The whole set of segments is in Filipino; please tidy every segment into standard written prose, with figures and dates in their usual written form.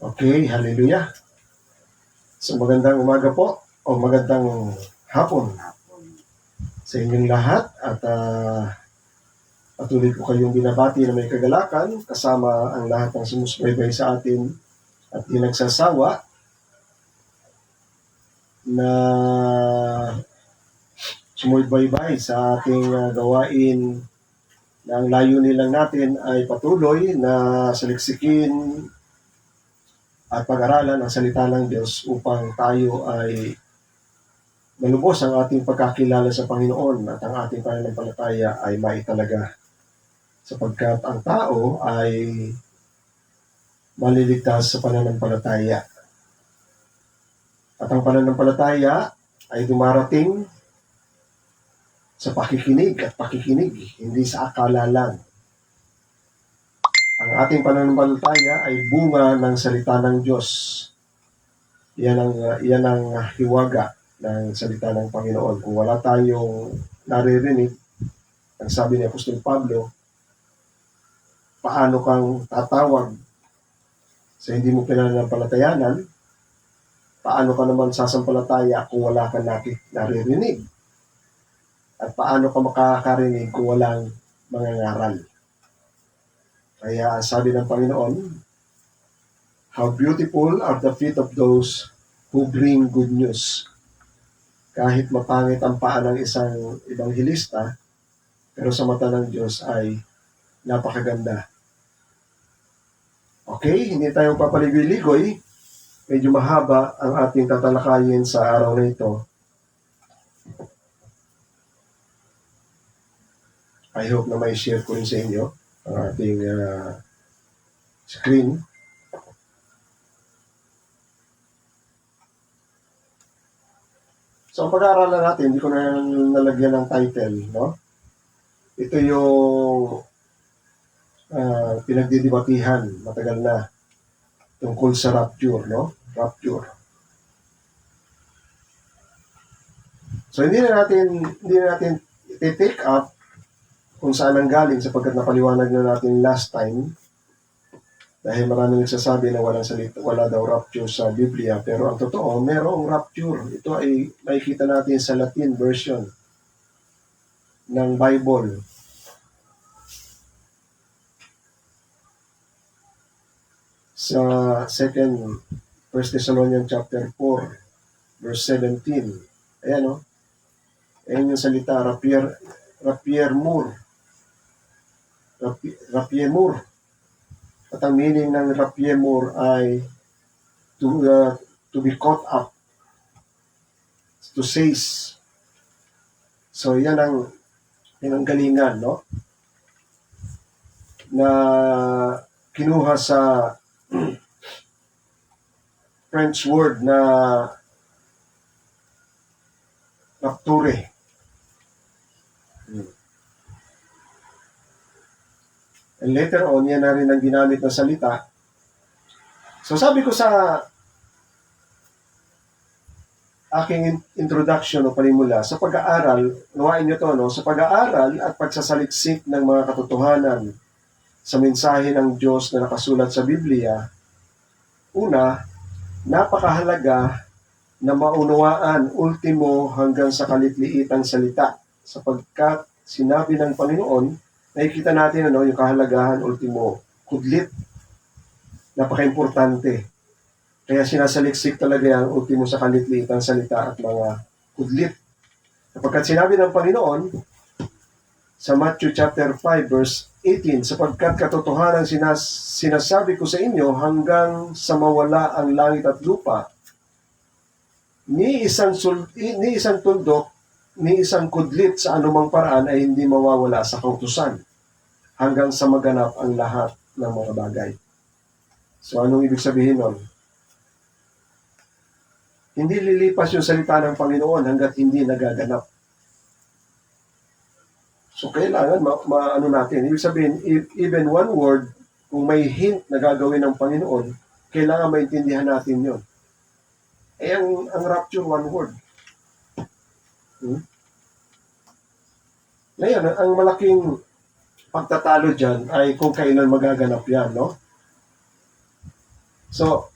Okay, hallelujah. So magandang umaga po o magandang hapon sa inyong lahat at patuloy ko kayong binabati na may kagalakan kasama ang lahat ng sumusubaybay sa atin at di nagsasawa na sumubaybay sa ating gawain na ang layunin lang natin ay patuloy na saliksikin at pag-aralan ang salita ng Diyos upang tayo ay malubos ang ating pagkakilala sa Panginoon at ang ating pananampalataya ay maitalaga. Sapagkat ang tao ay maliligtas sa pananampalataya. At ang pananampalataya ay dumarating sa pakikinig at pakikinig, hindi sa akala lang. Ang ating pananampalataya ay bunga ng salita ng Diyos. Yan ang hiwaga ng salita ng Panginoon. Kung wala tayong naririnig, ang sabi ni Apostol Pablo, paano kang tatawag sa hindi mo pinanampalatayanan? Paano ka naman sasampalataya kung wala kang naririnig? At paano ka makakarinig kung walang mangangaral? Kaya sabi ng Panginoon, how beautiful are the feet of those who bring good news. Kahit mapangit ang paa ng isang ibanghilista, pero sa mata ng Diyos ay napakaganda. Okay, hindi tayo papaligoy-ligoy. Medyo mahaba ang ating tatalakayin sa araw na ito. I hope na may share ko rin sa inyo ang ating screen. So, ang pag-aaralan natin, hindi ko na nalagyan ng title, no? Ito yung pinagdidibatihan matagal na tungkol sa rapture, no? Rapture. So, hindi na natin i-take up kung saan ang galing sapagkat napaliwanag na natin last time dahil maraming nagsasabi na wala daw rapture sa Biblia, pero ang totoo, merong rapture. Ito ay makikita natin sa Latin version ng Bible. Sa 1 Thessalonians chapter 4, verse 17. Ayan, no? Ayan yung salita, rapiemur. At ang meaning ng rapiemur ay to be caught up, to seize. So yan ang galingan, no? Na kinuha sa French word na rapture. And later on, yan na rin ang ginamit na salita. So sabi ko sa aking introduction o panimula, sa pag-aaral, nawain nyo to, no? Sa pag-aaral at pagsasaliksik ng mga katotohanan sa mensahe ng Diyos na nakasulat sa Biblia, una, napakahalaga na maunawaan ultimo hanggang sa kalitliitang salita sapagkat sinabi ng Panginoon, nakikita natin yung kahalagahan ultimo, kudlit, napaka-importante. Kaya sinasaliksik talaga ang ultimo sa kalitliitang salita at mga kudlit. Sapagkat sinabi ng Panginoon sa Matthew chapter 5 verse 18, sapagkat katotohanan sinasabi ko sa inyo hanggang sa mawala ang langit at lupa, ni isang tuldok, ni isang kudlit sa anumang paraan ay hindi mawawala sa kautusan hanggang sa maganap ang lahat ng mga bagay. So anong ibig sabihin nun? Hindi lilipas yung salita ng Panginoon hanggat hindi nagaganap. So kailangan maano natin. Ibig sabihin, even one word, kung may hint na gagawin ng Panginoon, kailangan maintindihan natin yun. Ang rapture, one word. Ngayon, ang malaking pagtatalo dyan ay kung kailan magaganap yan, no? So,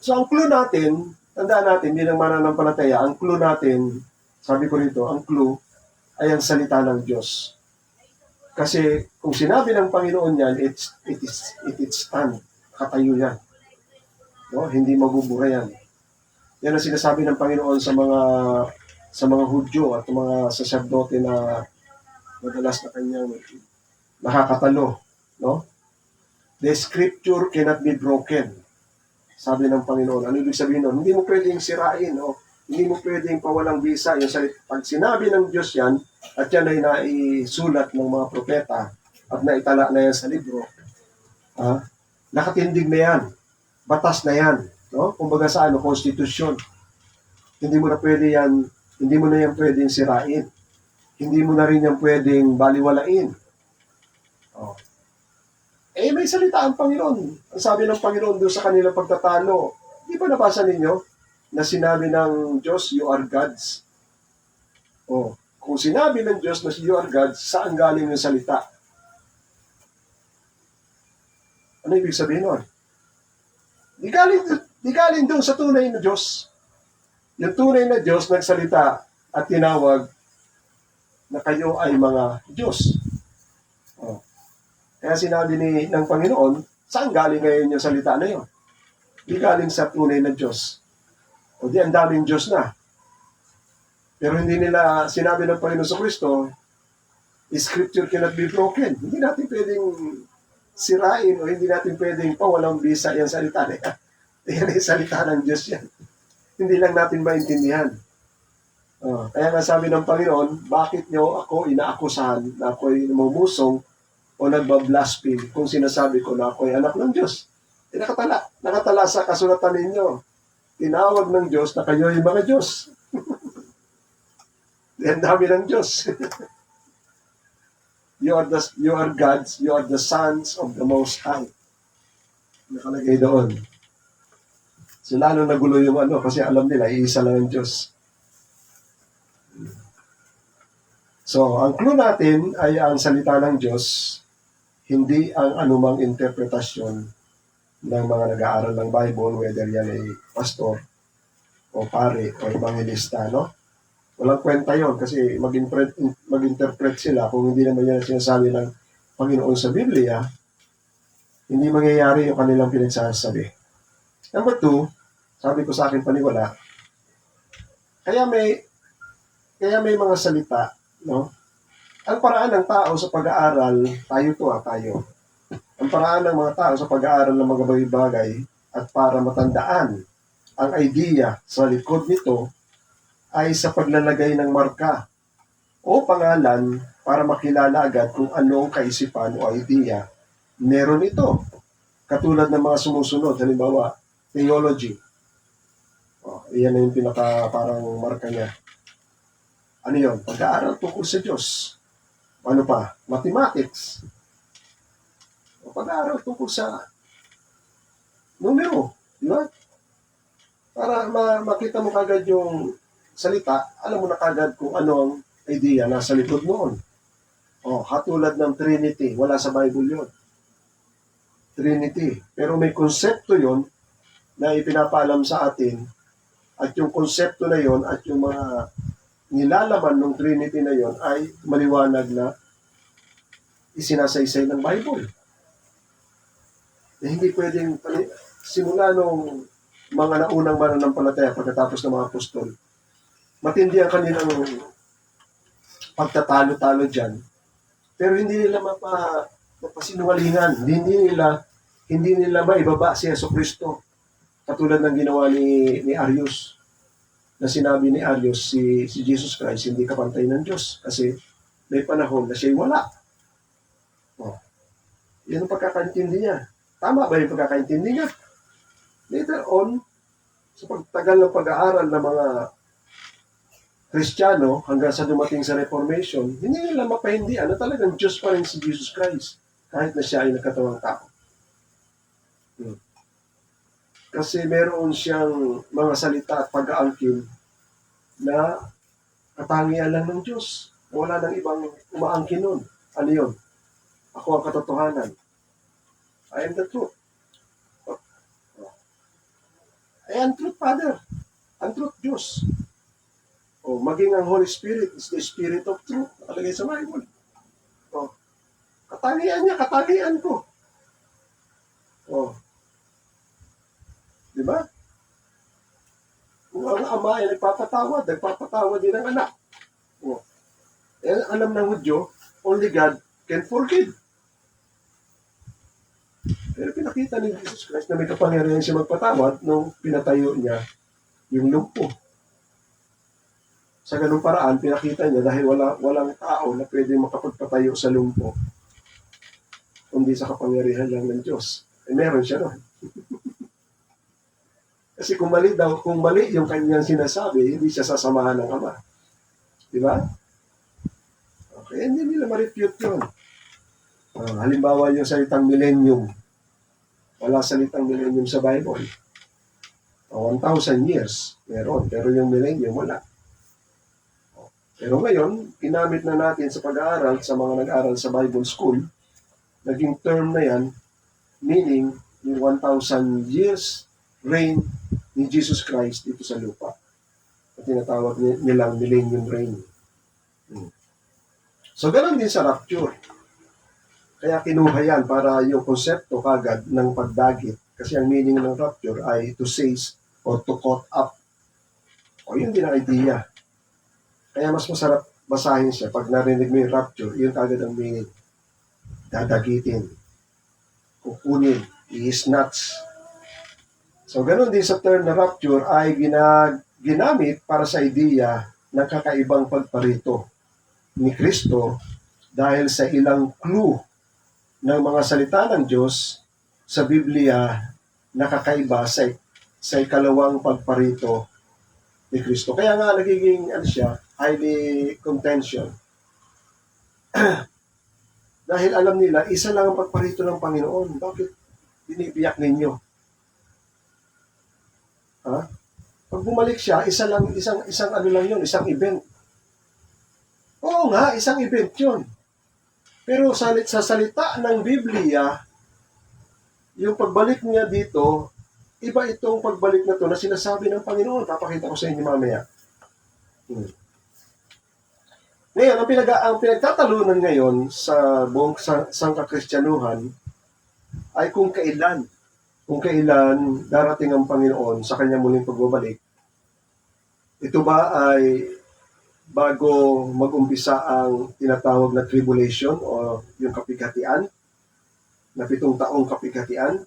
So ang clue natin, tandaan natin, bilang mananampalataya, ang clue natin, sabi ko rito, ang clue ay ang salita ng Diyos. Kasi kung sinabi ng Panginoon yan, it is stand. Katayo yan. No? Hindi mabubura yan. Yan ang sinasabi ng Panginoon sa mga Hudyo at mga saserdote na madalas na kanyang nakakatalo. No? The scripture cannot be broken. Sabi ng Panginoon. Ano ibig sabihin nun? Hindi mo pwedeng sirain. O hindi mo pwedeng pawalang bisa. Yung pag sinabi ng Diyos yan, at yan ay naisulat ng mga propeta at naitala na yan sa libro, nakatindig na yan. Batas na yan. No? Kumbaga sa konstitusyon. Hindi mo na yan pwedeng sirain. Hindi mo na rin yan pwedeng baliwalain. Oh. May salita ang Panginoon. Ang sabi ng Panginoon doon sa kanilang pagtatalo, di ba nabasa ninyo na sinabi ng Diyos, you are gods? Kung sinabi ng Diyos na you are gods, saan galing yung salita? Ano ibig sabihin nun? Di galing doon sa tunay na Diyos. Yung tunay na Diyos nagsalita at tinawag na kayo ay mga Diyos. Kaya sinabi ng Panginoon, saan galing ngayon yung salita na yun? Di galing sa tunay na Diyos. O di ang daming Diyos na. Pero hindi nila sinabi ng Panginoon sa Kristo, Scripture cannot be broken. Hindi natin pwedeng sirain o hindi natin pwedeng pawalang bisa yung salita na yan. Yan ay salita ng Diyos yan. Hindi lang natin maintindihan. Kaya nga sabi ng Panginoon, bakit nyo ako inaakusahan na ako'y mumusong o nagbablaspheme kung sinasabi ko na ako'y anak ng Diyos? Nakatala sa kasulatan ninyo. Tinawag ng Diyos na kayo'y mga Diyos. Ang dami ng Diyos. You are gods, you are the sons of the Most High. Nakalagay doon. So lalo nagulo yung kasi alam nila, iisa lang ang Diyos. So, ang clue natin ay ang salita ng Diyos, hindi ang anumang interpretasyon ng mga nag-aaral ng Bible, whether yan ay pastor, o pare, o evangelista, no? Walang kwenta yon kasi mag-interpret sila kung hindi naman yan sinasabi ng Panginoon sa Biblia, hindi mangyayari yung kanilang pinagsasabi. Number 2, sabi ko sa akin paniwala, kaya may mga salita, no? Ang paraan ng tao sa pag-aaral, tayo. Ang paraan ng mga tao sa pag-aaral ng mga bagay at para matandaan ang idea sa likod nito ay sa paglalagay ng marka o pangalan para makilala agad kung anong kaisipan o idea meron ito. Katulad ng mga sumusunod, halimbawa, theology. Iyan na yung parang marka niya. Ano yun? Pag-aaral tungkol sa Diyos. Ano pa? Mathematics. Pag-aaral tungkol sa numero. Di ba? Para makita mo kagad yung salita, alam mo na kagad kung ano ang idea nasa likod noon. Katulad ng Trinity. Wala sa Bible yun. Trinity. Pero may konsepto yon na ipinapaalam sa atin at yung konsepto na yon at yung mga nilalaman ng Trinity na yon ay maliwanag na isinasaysay ng Bible. Hindi pwedeng simula nung mga naunang mananampalataya pagkatapos ng mga apostol, matindi ang kanilang pagtatalo-talo dyan. Pero hindi nila mapasinungalingan. Hindi nila maibaba si Jesucristo. Katulad ng ginawa ni Arius. Na sinabi ni Arius, si Jesus Christ, hindi kapantay ng Diyos. Kasi may panahon na siya'y wala. Yan ang pagkakaintindi niya. Tama ba yung pagkakaintindi niya? Later on, sa pagtagal ng pag-aaral ng mga Kristiyano hanggang sa dumating sa Reformation, hindi nila mapahindihan na talagang Diyos pa rin si Jesus Christ kahit na siya ay nagkatawang tao. Kasi meron siyang mga salita at pag-aangkin na katangian lang ng Diyos. Wala nang ibang umaangkin nun. Ano yun? Ako ang katotohanan. I am the truth. ay ang truth Father, ang truth Diyos. O, maging ang Holy Spirit is the Spirit of Truth. Nakalagay sa Bible. O, katangian niya, katangian ko. O, di ba? Kung ang ama ay nagpapatawad din ang anak. O, eh, alam ng Hudyo, only God can forgive. Pero pinakita ni Jesus Christ na may kapangyarihan siya magpatawad nung pinatayo niya yung lumpo. Sa ganung paraan, pinakita niya dahil walang tao na pwede makapagpatayo sa lumpo kundi sa kapangyarihan lang ng Diyos. Eh, meron siya nun. Kasi kung mali yung kanyang sinasabi, hindi siya sasamahan ng Ama. Di ba? Okay, hindi nila ma-refute yun. Halimbawa yung salitang millennium. Wala salitang millennium sa Bible. 1,000 years, meron. Pero yung millennium, wala. Pero ngayon, ginamit na natin sa pag-aaral, sa mga nag-aaral sa Bible School, naging term na yan, meaning yung 1,000 years reign ni Jesus Christ dito sa lupa. At tinatawag nilang millennium reign. So, ganoon din sa rapture. Kaya kinuha yan para yung konsepto kagad ng pagdagit. Kasi ang meaning ng rapture ay to seize or to caught up. O yun din ang idea. Kaya mas masarap basahin siya. Pag narinig mo yung rapture, yun kagad ang meaning. Dadagitin. Kukunin. I-snatch. So, ganoon din sa term na rapture ay ginamit para sa idea ng kakaibang pagparito ni Kristo dahil sa ilang clue ng mga salita ng Diyos sa Biblia na kakaiba sa ikalawang pagparito ni Kristo. Kaya nga nagiging highly contention. Dahil alam nila, isa lang ang pagparito ng Panginoon. Bakit binibiyak ninyo? Ha? Pag bumalik siya, isang ano lang yun, isang event. Oo nga, isang event yun. Pero sa salita ng Biblia, yung pagbalik niya dito, iba itong pagbalik na to na sinasabi ng Panginoon. Papakita ko sa inyo mamaya. Ngayon, ang pinagtatalunan ngayon sa buong sangkakristyanuhan ay kung kailan darating ang Panginoon sa kanyang muling pagbabalik. Ito ba ay bago mag-umpisa ang tinatawag na tribulation o yung kapighatian, na 7 taong kapighatian?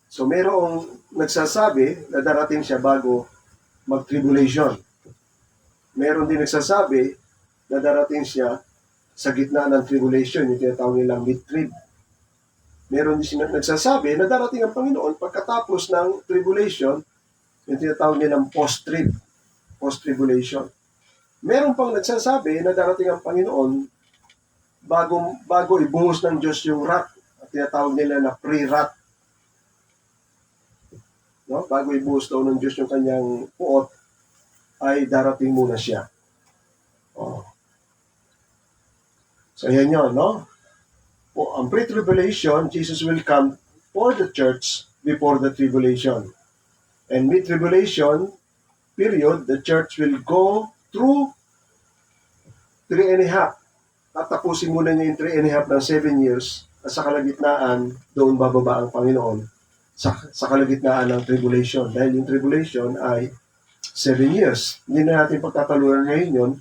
So, mayroong nagsasabi na darating siya bago mag-tribulation. Meron din nagsasabi na darating siya sa gitna ng tribulation, yung tinatawag nilang mid-trib. Meron din nagsasabi na darating ang Panginoon pagkatapos ng tribulation, yung tinatawag nilang post-tribulation. Meron pang nagsasabi na darating ang Panginoon bago ibuhos ng Diyos yung wrath, at tinatawag nila na pre-wrath. No? Bago ibuhos daw ng Diyos yung kanyang puot, ay darating muna siya. Oh. So, yan yun, no? Ang pre-tribulation, Jesus will come for the church before the tribulation. And mid-tribulation period, the church will go through 3.5. Tatapusin muna niya yung 3.5 ng 7 years, at sa kalagitnaan, doon bababa ang Panginoon sa kalagitnaan ng tribulation. Dahil yung tribulation ay 7 years. Hindi na natin pagtatalunan ngayon yun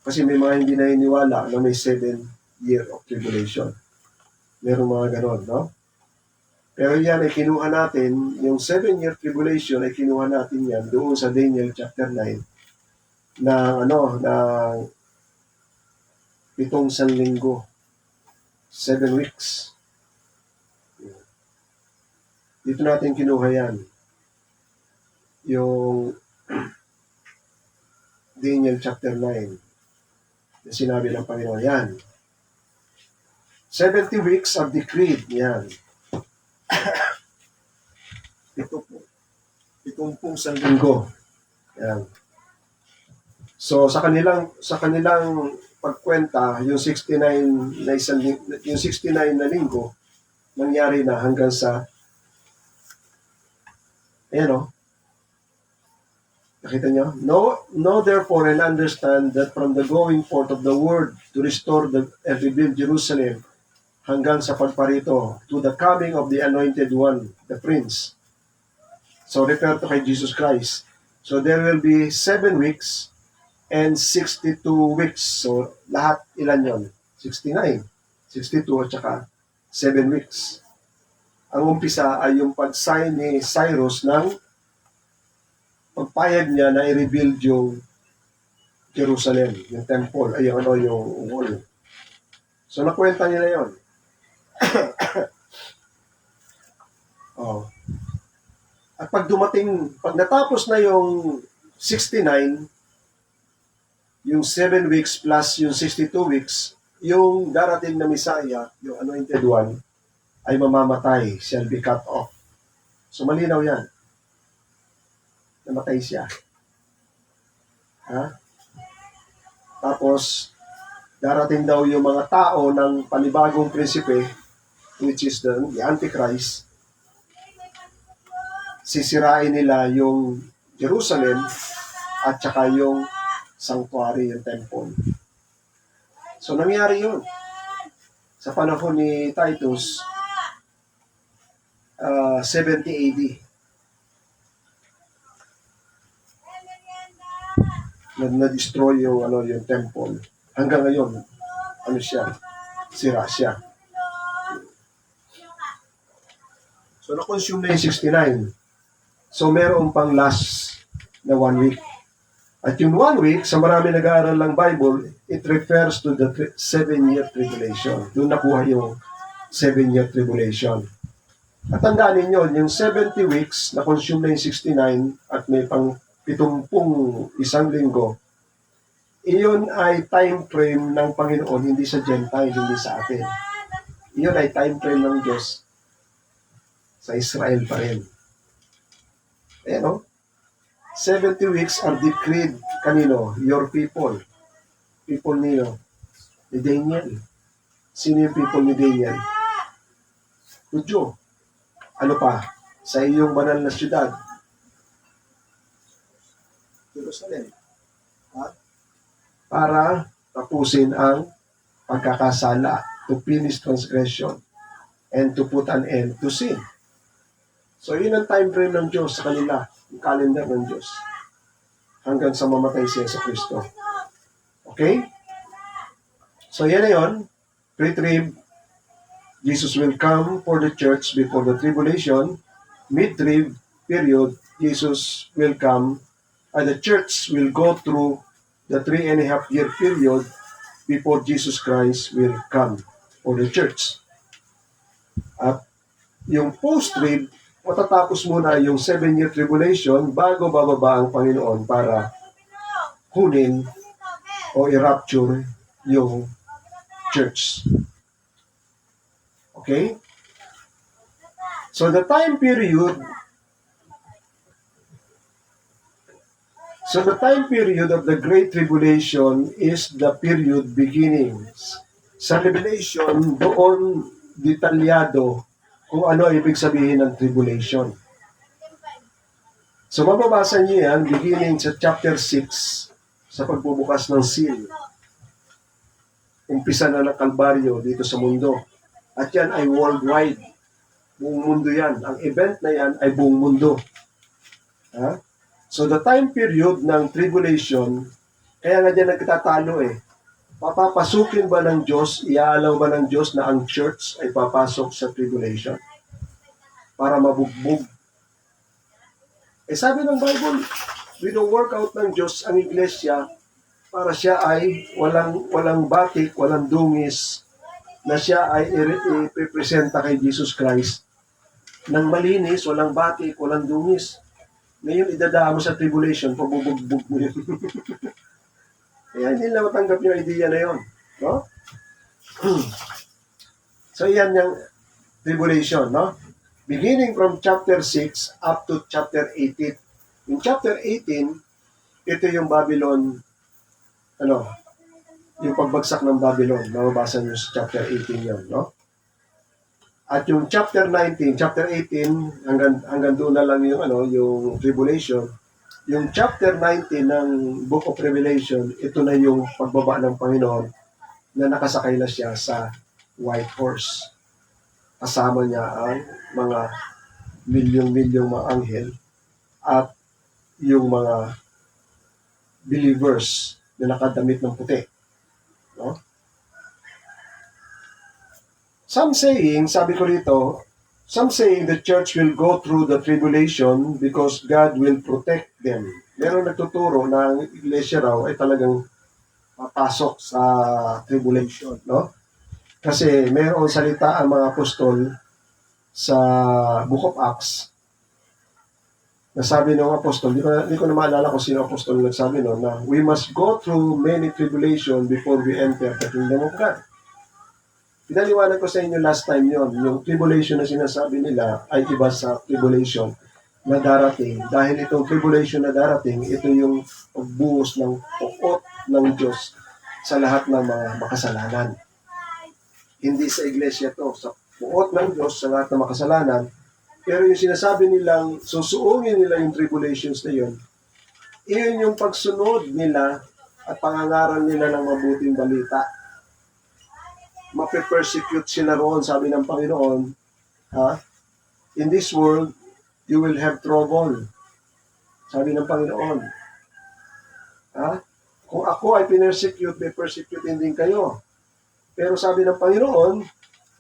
kasi may mga hindi naniniwala na may 7 year of tribulation. Merong mga ganon, no? Pero yan ay kinuha natin, yung 7-year tribulation ay kinuha natin yan doon sa Daniel chapter 9 ng 7 linggo. 7 weeks. Dito natin kinuha yan. Yung Daniel chapter 9. Yung sinabi ng Panginoon, yan. 70 weeks of decreed, yan. 70 linggo. Yan. So sa kanilang pagkwenta, yung 69 na linggo nangyari na hanggang sa Ayan o. Nakita nyo? Know therefore and understand that from the going forth of the word to restore and rebuild Jerusalem hanggang sa pagparito to the coming of the Anointed One, the Prince. So refer to kay Jesus Christ. So there will be 7 weeks and 62 weeks. So lahat ilan yon? 69, 62 at saka 7 weeks. Ang umpisa ay yung pag-sign ni Cyrus ng pagpayag niya na i-rebuild yung Jerusalem, yung temple, ay yung wall. So nakwenta nila yon. Oh. At pag natapos na yung 69, yung 7 weeks plus yung 62 weeks, yung darating na Messiah, yung Anointed One, ay mamamatay, shall be cut off. So malinaw yan. Namatay siya. Ha? Tapos, darating daw yung mga tao ng panibagong prinsipe, which is the Antichrist. Sisirain nila yung Jerusalem at saka yung sanctuary, yung temple. So, nangyari yun. Sa panahon ni Titus, 70 AD. Na-destroy yung temple. Hanggang ngayon, sira siya. So, na-consume na yung 69. So, meron pang last na 1 week. At yung 1 week, sa marami nag-aaral ng Bible, it refers to the 7-year tribulation. Doon nakuha yung 7-year tribulation. At tandaan ninyo, yung 70 weeks, na-consume na yung 69 at may pang 70 isang linggo, iyon ay time frame ng Panginoon, hindi sa Gentile, hindi sa atin. Iyon ay time frame ng Diyos sa Israel pa rin. Ayan o. 70 weeks are decreed kanino? Your people. People niyo. Ni Daniel. Sino yung people ni Daniel? Hudyo. Ano pa? Sa iyong banal na syudad. Jerusalem. Ha? Para tapusin ang pagkakasala, to finish transgression, and to put an end to sin. So, yun ang time frame ng Diyos sa kanila, yung calendar ng Diyos, hanggang sa mamatay siya sa Kristo. Okay? So, yan na yun. Pre-trib, Jesus will come for the church before the tribulation. Mid-trib period, Jesus will come, and the church will go through the 3.5-year period before Jesus Christ will come for the church. At yung post-trib, matatapos muna yung 7-year tribulation bago bababa ang Panginoon para kunin o i-rapture yung church. Okay? So the time period of the Great Tribulation is the period beginning. Sa Revelation, doon detalyado kung ano ibig sabihin ng tribulation. So mababasa niyo yan beginning sa chapter 6 sa pagbubukas ng seal. Umpisa na ng Kalbaryo dito sa mundo. At yan ay worldwide. Buong mundo yan. Ang event na yan ay buong mundo. Ha? So the time period ng tribulation, kaya nga dyan nagtatalo eh. Papapasukin ba ng Diyos, iaalaw ba ng Diyos na ang church ay papasok sa tribulation? Para mabugbog. Eh sabi ng Bible, wino-work out ng Diyos ang iglesia para siya ay walang batik, walang dungis, na siya ay ipipresenta kay Jesus Christ ng malinis, walang batik, walang dungis. Ngayon, idadaan mo sa tribulation, pabubugbog mo yun. Kaya hindi na matanggap yung idea na yun. No? So, yan yung tribulation, no? Beginning from chapter 6 up to chapter 18. In chapter 18, ito yung Babylon, yung pagbagsak ng Babylon. Mababasa nyo sa chapter 18 yun, no? At yung chapter 19, chapter 18, hanggang doon na lang yung, yung tribulation. Yung chapter 19 ng Book of Revelation, ito na yung pagbaba ng Panginoon na nakasakay na siya sa white horse. Kasama niya ang mga milyong-milyong mga anghel at yung mga believers na nakadamit ng puti. No? Some saying the church will go through the tribulation because God will protect them. Meron nagtuturo na ang iglesia raw ay talagang papasok sa tribulation, no? Kasi mayroon salita ang mga apostol sa Book of Acts na sabi ng apostol, di ko na maalala kung sino apostol nagsabi no, na we must go through many tribulation before we enter the kingdom of God. Pinaliwanag ko sa inyo last time yon, yung tribulation na sinasabi nila ay iba sa tribulation na darating. Dahil itong tribulation na darating, ito yung pagbuhos ng pukot ng Diyos sa lahat ng mga makasalanan. Hindi sa iglesia to, sa pukot ng Diyos sa lahat ng makasalanan. Pero yung sinasabi nilang, susuungin nila yung tribulations na yun, iyon yung pagsunod nila at pangangaral nila ng mabuting balita. Mape-persecute sila roon, sabi ng Panginoon, in this world, you will have trouble. Sabi ng Panginoon, kung ako ay pinersecute, may persecutin din kayo. Pero sabi ng Panginoon,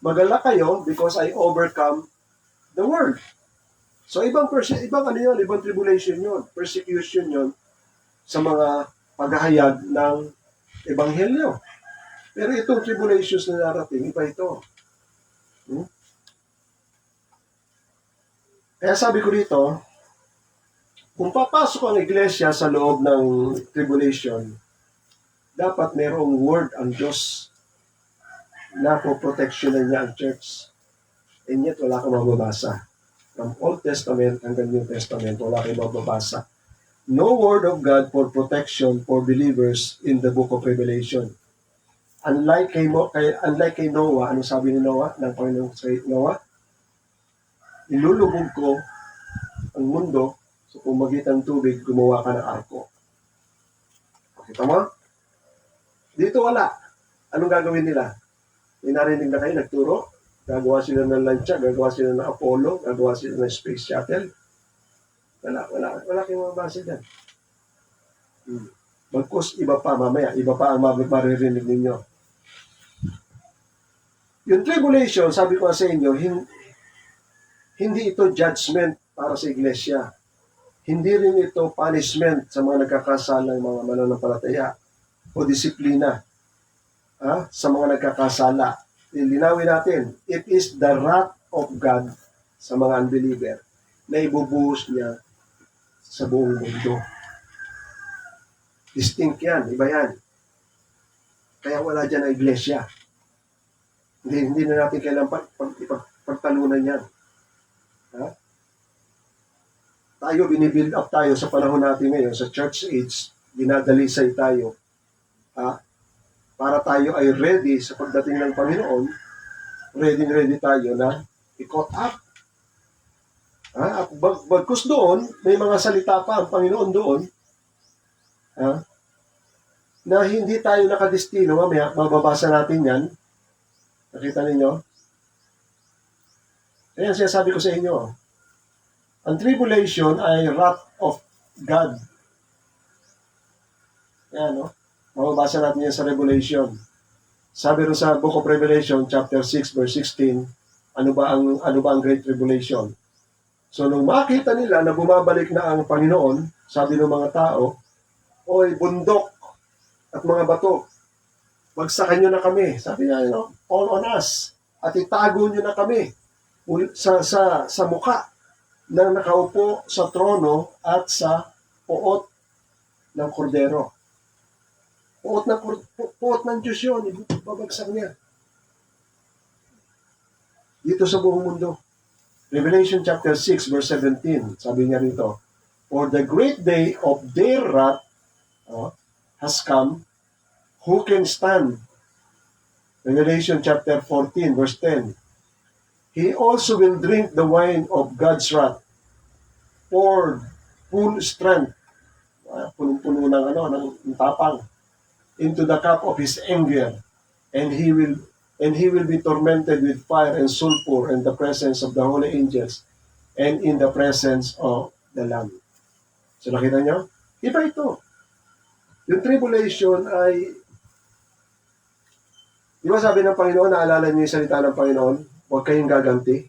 magala kayo because I overcome the world. So ibang tribulation yun, persecution yun sa mga paghahayag ng Ebanghelyo. Pero itong tribulations na narating, iba ito. Kaya sabi ko dito, kung papasok ang iglesia sa loob ng tribulation, dapat mayroong word ang Diyos na poproteksyonan niya ang church. And yet, wala kang mababasa. From Old Testament hanggang New Testament, wala kang mababasa. No word of God for protection for believers in the book of Revelation. Unlike kay Noah, ano sabi ni Noah, ng Panginoon sa Noah? Ilulubog ko ang mundo sa pamagitan ng tubig, gumawa ka ng arko. Kita mo? Dito wala. Anong gagawin nila? May narinig na kayo, nagturo? Gagawa sila ng lansya, gagawa sila ng Apollo, gagawa sila ng space shuttle. Wala kayong mabasa dyan. Bagkus, iba pa mamaya, iba pa ang maririnig ninyo. Yung tribulation, sabi ko sa inyo, hindi ito judgment para sa iglesia. Hindi rin ito punishment sa mga nagkakasalang mga mananampalataya o disiplina sa mga nagkakasala. Linawin natin, it is the wrath of God sa mga unbeliever na ibubuhos niya sa buong mundo. Distinct yan, iba yan. Kaya wala dyan ang iglesia. Hindi na natin kailangan pagtalunan yan. Tayo, binibuild up tayo sa panahon natin ngayon, sa church age, dinadalisay tayo. Para tayo ay ready sa pagdating ng Panginoon, ready tayo na i-caught up. At bagkus doon, may mga salita pa ang Panginoon doon, na hindi tayo nakadestino. Mamaya, mababasa natin yan. Nakita ninyo? Ayan, sinasabi ko sa inyo. Ang tribulation ay wrath of God. Ayan, no? Mababasa natin yan sa Revelation. Sabi rin sa Book of Revelation, chapter 6, verse 16, ano ba ang Great Tribulation? So, nung makita nila na bumabalik na ang Panginoon, sabi ng mga tao, oy, bundok at mga bato, bagsakan nyo na kami. Sabi niya, all on us. At itago nyo na kami sa muka na nakaupo sa trono at sa puot ng kordero. Puot ng Diyos yun. Babagsak niya. Dito sa buong mundo. Revelation chapter 6, verse 17. Sabi niya rito, for the great day of their wrath has come. Who can stand? Revelation chapter 14, verse 10. He also will drink the wine of God's wrath, poured full strength, punong-puno ng, ng tapang, into the cup of his anger, and he will be tormented with fire and sulfur in the presence of the holy angels and in the presence of the Lamb. So nakita nyo? Iba ito. Yung tribulation ay, di ba sabi ng Panginoon, naalala niyo yung salita ng Panginoon, huwag kayong gaganti.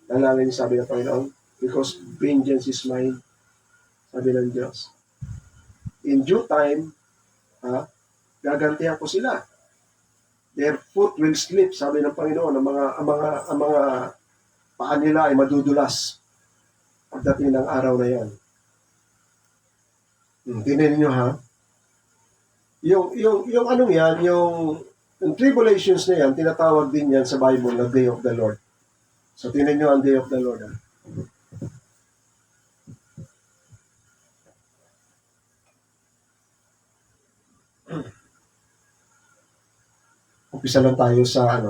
Naalala niyo sabi ng Panginoon, because vengeance is mine, sabi ng Diyos. In due time, gagantihan ko sila. Their foot will slip, sabi ng Panginoon, ang mga paa nila ay madudulas pagdating ng araw na yan. Tingnan niyo ha. Yung anong yan, yung tribulations na yan, tinatawag din yan sa Bible na Day of the Lord. So tingnan niyo ang Day of the Lord. Ha? Umpisa lang tayo sa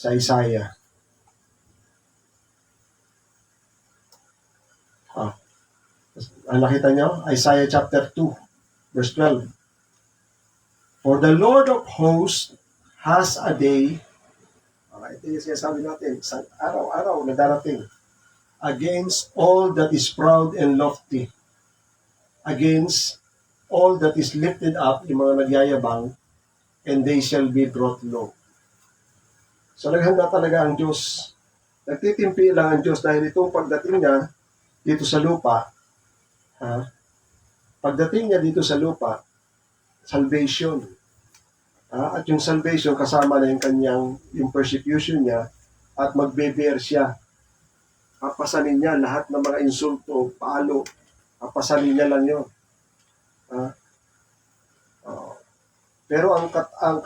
Isaiah. Nakita nyo? Isaiah chapter 2, verse 12. For the Lord of hosts has a day, ito yung sinasabi natin, sa araw-araw na darating, against all that is proud and lofty, against all that is lifted up, yung mga nagyayabang, and they shall be brought low. So naghanda talaga ang Diyos. Nagtitimpi lang ang Diyos dahil itong pagdating niya dito sa lupa, pagdating niya dito sa lupa, salvation. At yung salvation kasama na yung persecution niya at magbe-bear siya. Papasanin niya lahat ng mga insulto, palo. Papasanin niya lang yun. Pero ang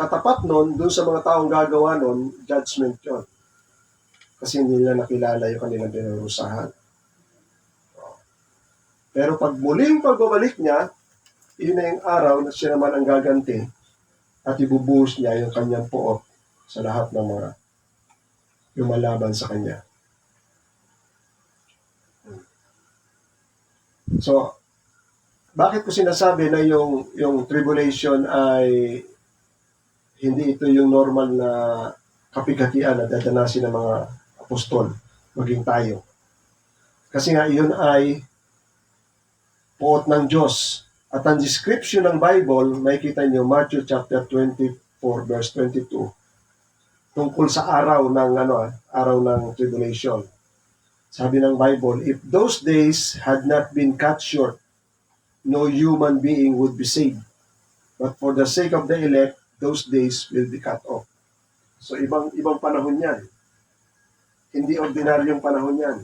katapat nun, dun sa mga taong gagawa nun, judgment yun. Kasi hindi nila nakilala yung kanilang binurusahan. Pero pag muling pagbabalik niya, yun na yung araw na siya naman ang gaganti at ibubuhos niya yung kanyang poot sa lahat ng mga lumalaban sa kanya. So, bakit ko sinasabi na yung tribulation ay hindi ito yung normal na kapigatian na dadanasin ng mga apostol, maging tayo? Kasi nga, yun ay poot ng Diyos. At ang description ng Bible, makikita niyo Matthew chapter 24 verse 22 tungkol sa araw ng tribulation. Sabi ng Bible, if those days had not been cut short, no human being would be saved. But for the sake of the elect, those days will be cut off. So ibang panahon yan. Hindi ordinaryong panahon yan.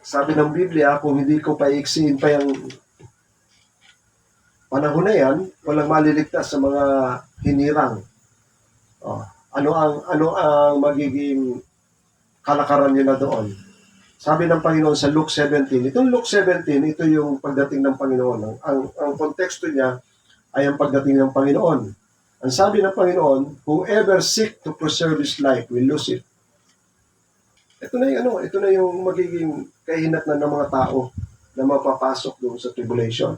Sabi ng Biblia, kung hindi ko paiksiin pa yung panahon na yan, walang maliligtas sa mga hinirang. Ano ang magiging kalakaran nila doon? Sabi ng Panginoon sa Luke 17, itong Luke 17, ito yung pagdating ng Panginoon. Ang konteksto niya ay ang pagdating ng Panginoon. Ang sabi ng Panginoon, whoever seek to preserve his life will lose it. Ito na yung magiging kahinatnan ng mga tao na mapapasok doon sa tribulation.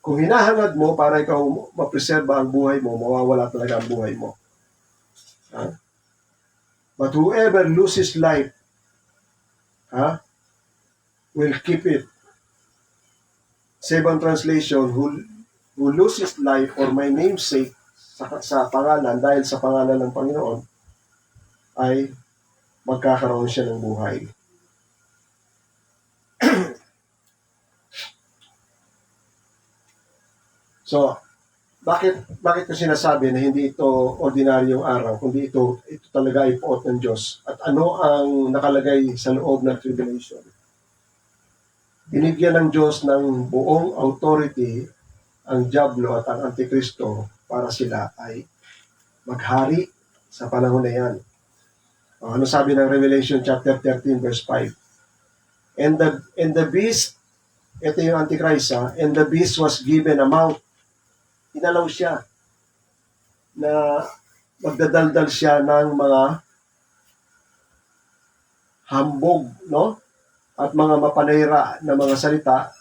Kung hinahangad mo para ikaw mapreserba ang buhay mo, mawawala talaga ang buhay mo. But whoever loses life, will keep it. Sa ibang translation, who loses life for my name's sake, sa pangalan, dahil sa pangalan ng Panginoon, ay magkakaroon siya ng buhay. So, bakit ko sinasabi na hindi ito ordinaryong araw, kundi ito talaga ay poot ng Diyos? At ano ang nakalagay sa loob ng tribulation? Binigyan ng Diyos ng buong authority ang Diablo at ang Antikristo para sila ay maghari sa panahon na yan. Ano sabi ng Revelation chapter 13 verse 5? And the beast, ito yung Antichrist, and the beast was given a mouth. Inalaw siya na magdadaldal siya ng mga hambog, no? At mga mapanira na mga salita.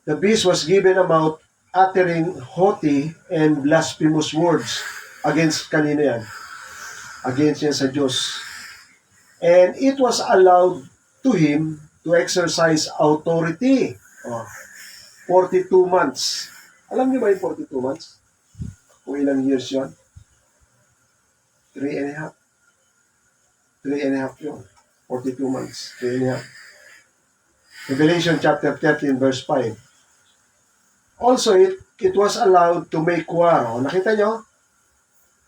The beast was given a mouth uttering haughty and blasphemous words against kanino yan? Against yan sa Diyos. And it was allowed to him to exercise authority. 42 months. Alam niyo ba yung 42 months? Kung ilang years yun? 3 and a half. 3 and a half yun. 42 months. 3 and a half. Revelation chapter 13 verse 5. Also, it was allowed to make war. Nakita nyo?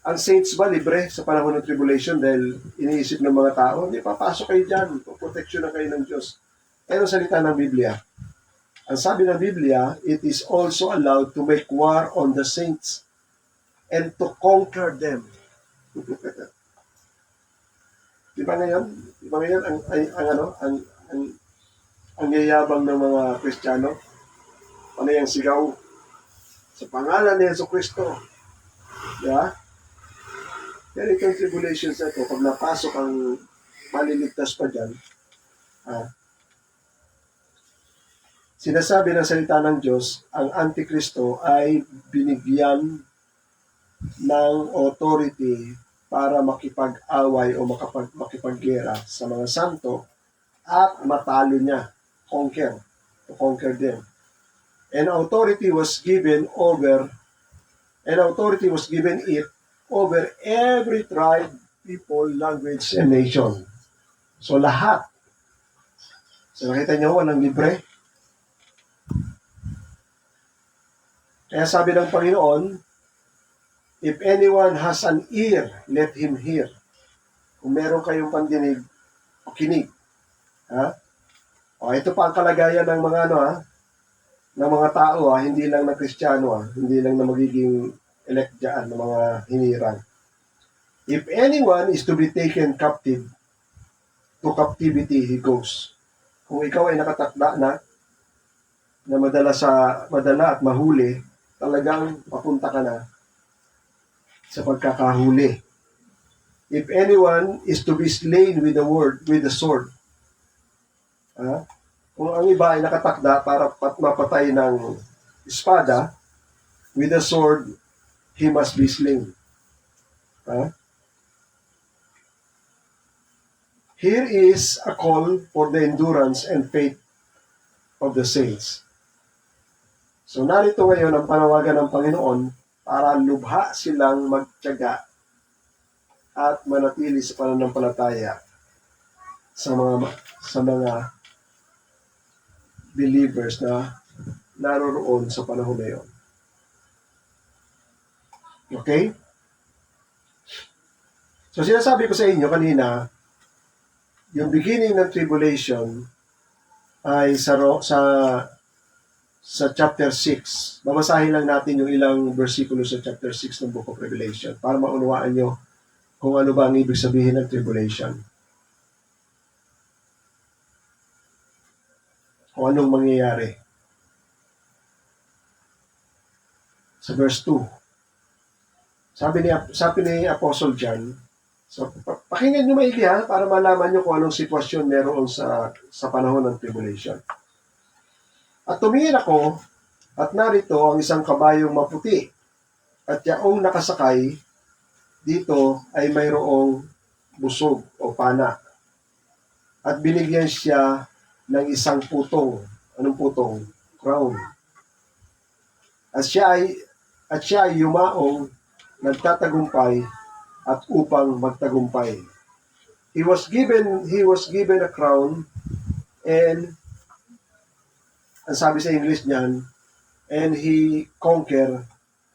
Ang saints ba libre sa panahon ng tribulation dahil iniisip ng mga tao, hindi, papasok kayo dyan, protection na kayo ng Diyos. Pero salita ng Biblia, ang sabi ng Biblia, it is also allowed to make war on the saints and to conquer them. Di ba ngayon ang yayabang ng mga Kristiyano? Ano yung sigaw? Sa pangalan ni Jesucristo. Yeah? Pero itong tribulations na ito, pag napasok ang maliligtas pa dyan, sinasabi ng salita ng Diyos, ang Antikristo ay binigyan ng authority para makipag-away o makipaggera sa mga santo at matalo niya, to conquer them. And authority was given it over every tribe, people, language, and nation. So lahat. So nakita niyo, walang libre. Kaya sabi ng Panginoon, if anyone has an ear, let him hear. Kung meron kayong pandinig, pakinig. Ito pa ang kalagayan ng mga ng mga tao, hindi lang na Kristiyano, hindi lang na magiging elect dyan, ng mga hinirang. If anyone is to be taken captive, to captivity he goes. Kung ikaw ay nakatakda na madala at mahuli, talagang papunta ka na sa pagkakahuli. If anyone is to be slain with the sword, kung ang iba ay nakatakda para mapatay ng espada, with the sword, he must be slain. Here is a call for the endurance and faith of the saints. So narito ngayon ang panawagan ng Panginoon para lubha silang magtiyaga at manatili sa pananampalataya sa mga believers na naroroon sa panahon na yun. Okay? So sinasabi ko sa inyo kanina, yung beginning ng tribulation ay sa chapter 6. Babasahin lang natin yung ilang versikulo sa chapter 6 ng Book of Revelation para maunawaan nyo kung ano ba ang ibig sabihin ng tribulation. Kung anong mangyayari. Sa verse 2. Sabi ni Apostle John, so pakinggan nyo maigi para malaman nyo kung anong sitwasyon meron sa panahon ng tribulation. At tumingin ako, at narito ang isang kabayong maputi, at yaong nakasakay dito ay mayroong busog o pana. At binigyan siya ng isang putong. Anong putong? Crown. At siya ay yumaong nagtatagumpay at upang magtagumpay. He was given a crown, and ang sabi sa English niyan, and he conquer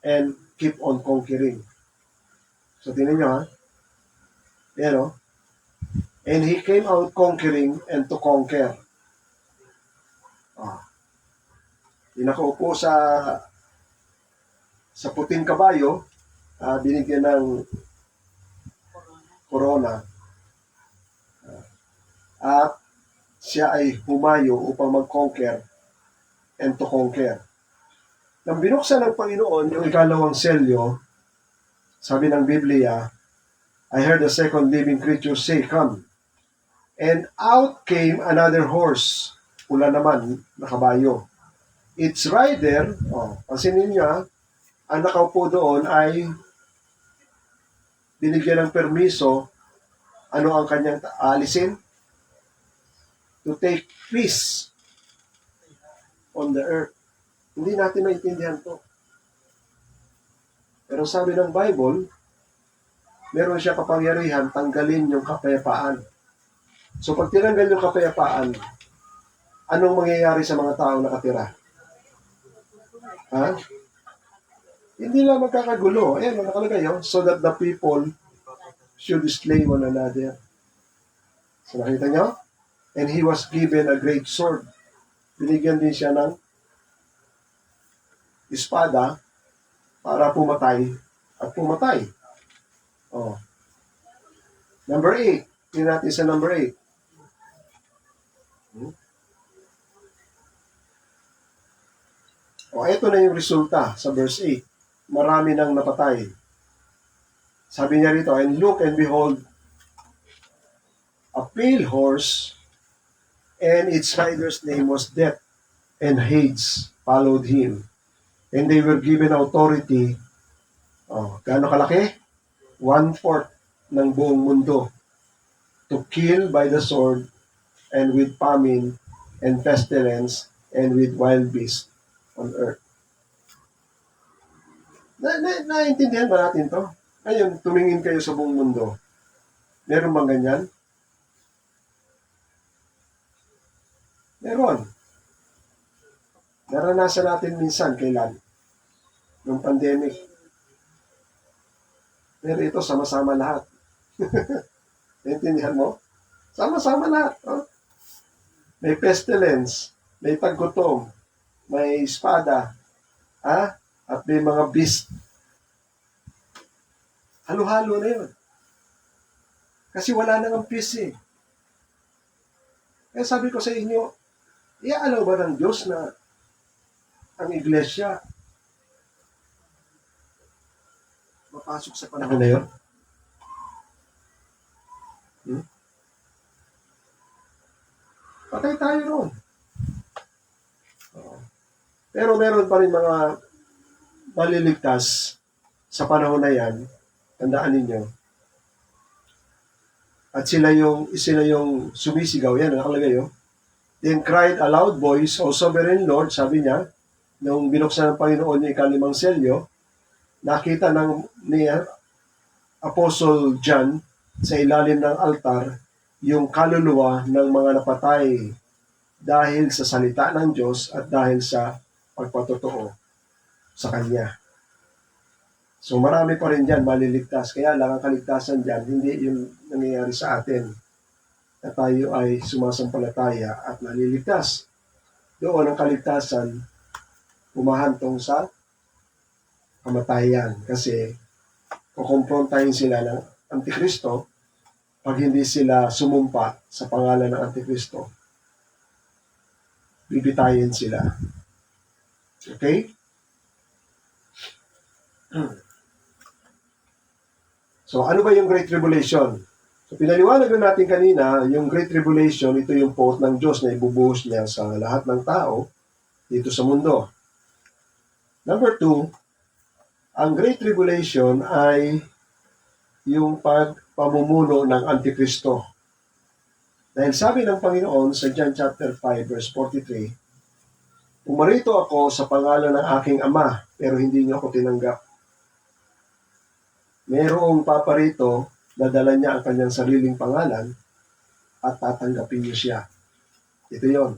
and keep on conquering. So tingnan nyo Yan and he came out conquering and to conquer. Yung nakaupo sa puting kabayo, binigyan ng corona. At siya ay humayo upang mag-conquer and to conquer. Nang binuksan ng Panginoon yung ikalawang selyo, sabi ng Biblia, I heard the second living creature say, "Come." And out came another horse, pula naman, na kabayo. Its rider, pansinin niyo, ang nakaupo doon ay binigyan ng permiso. Ano ang kanyang alisin? To take peace on the earth. Hindi natin maintindihan to. Pero sabi ng Bible, meron siya kapangyarihan tanggalin yung kapayapaan. So pag tinanggal yung kapayapaan, anong mangyayari sa mga taong nakatira? Ha? Hindi lang magkakagulo. Ayan, nakalagay yun. So that the people should slay one another. So nakita nyo? And he was given a great sword. Binigyan din siya ng espada para pumatay at pumatay. Oh. Number 8. Tingnan natin sa number 8. Ito na yung resulta sa verse 8. Marami nang napatay. Sabi niya rito, and look and behold, a pale horse, and its rider's name was Death, and Hades followed him. And they were given authority. Gaano kalaki? 1/4 ng buong mundo to kill by the sword and with famine and pestilence and with wild beasts on earth. Naintindihan ba natin to? Ngayon, tumingin kayo sa buong mundo. Meron bang ganyan? Meron. Naranasan natin minsan kailan? Nung pandemic. Pero ito, sama-sama lahat. Naintindihan mo? Sama-sama lahat. Oh? May pestilence, may paggutom, may espada, at may mga beast. Halo-halo na yun. Kasi wala nang peace eh. Kaya sabi ko sa inyo, iaalaw ba ng Diyos na ang iglesia mapasok sa panahon na yun? Patay tayo noon. Pero meron pa rin mga maliligtas sa panahon na yan. Tandaan ninyo. At sila yung sumisigaw. Yan, nakalagay yun. Then cried a loud voice, O Sovereign Lord, sabi niya, nung binuksan ng Panginoon yung ikalimang selyo, nakita ni Apostle John sa ilalim ng altar yung kaluluwa ng mga napatay dahil sa salita ng Diyos at dahil sa pagpatotoo sa Kanya. So marami pa rin dyan maliligtas. Kaya lang ang kaligtasan dyan, hindi yung nangyayari sa atin na tayo ay sumasampalataya at naliligtas. Doon ang kaligtasan humahantong sa kamatayan kasi kukumprontahin sila ng Antikristo pag hindi sila sumumpa sa pangalan ng Antikristo. Bibitayin sila. Okay? So, ano ba yung Great Tribulation? So, pinaliwanag na natin kanina, yung Great Tribulation, ito yung post ng Diyos na ibubuhos niya sa lahat ng tao dito sa mundo. Number 2, ang Great Tribulation ay yung pamumuno ng Antikristo. Dahil sabi ng Panginoon sa John chapter 5 verse 43, "Pumarito ako sa pangalan ng aking Ama, pero hindi niyo ako tinanggap. Mayroong paparito, dadala niya ang kanyang sariling pangalan at tatanggapin niyo siya." Ito yon,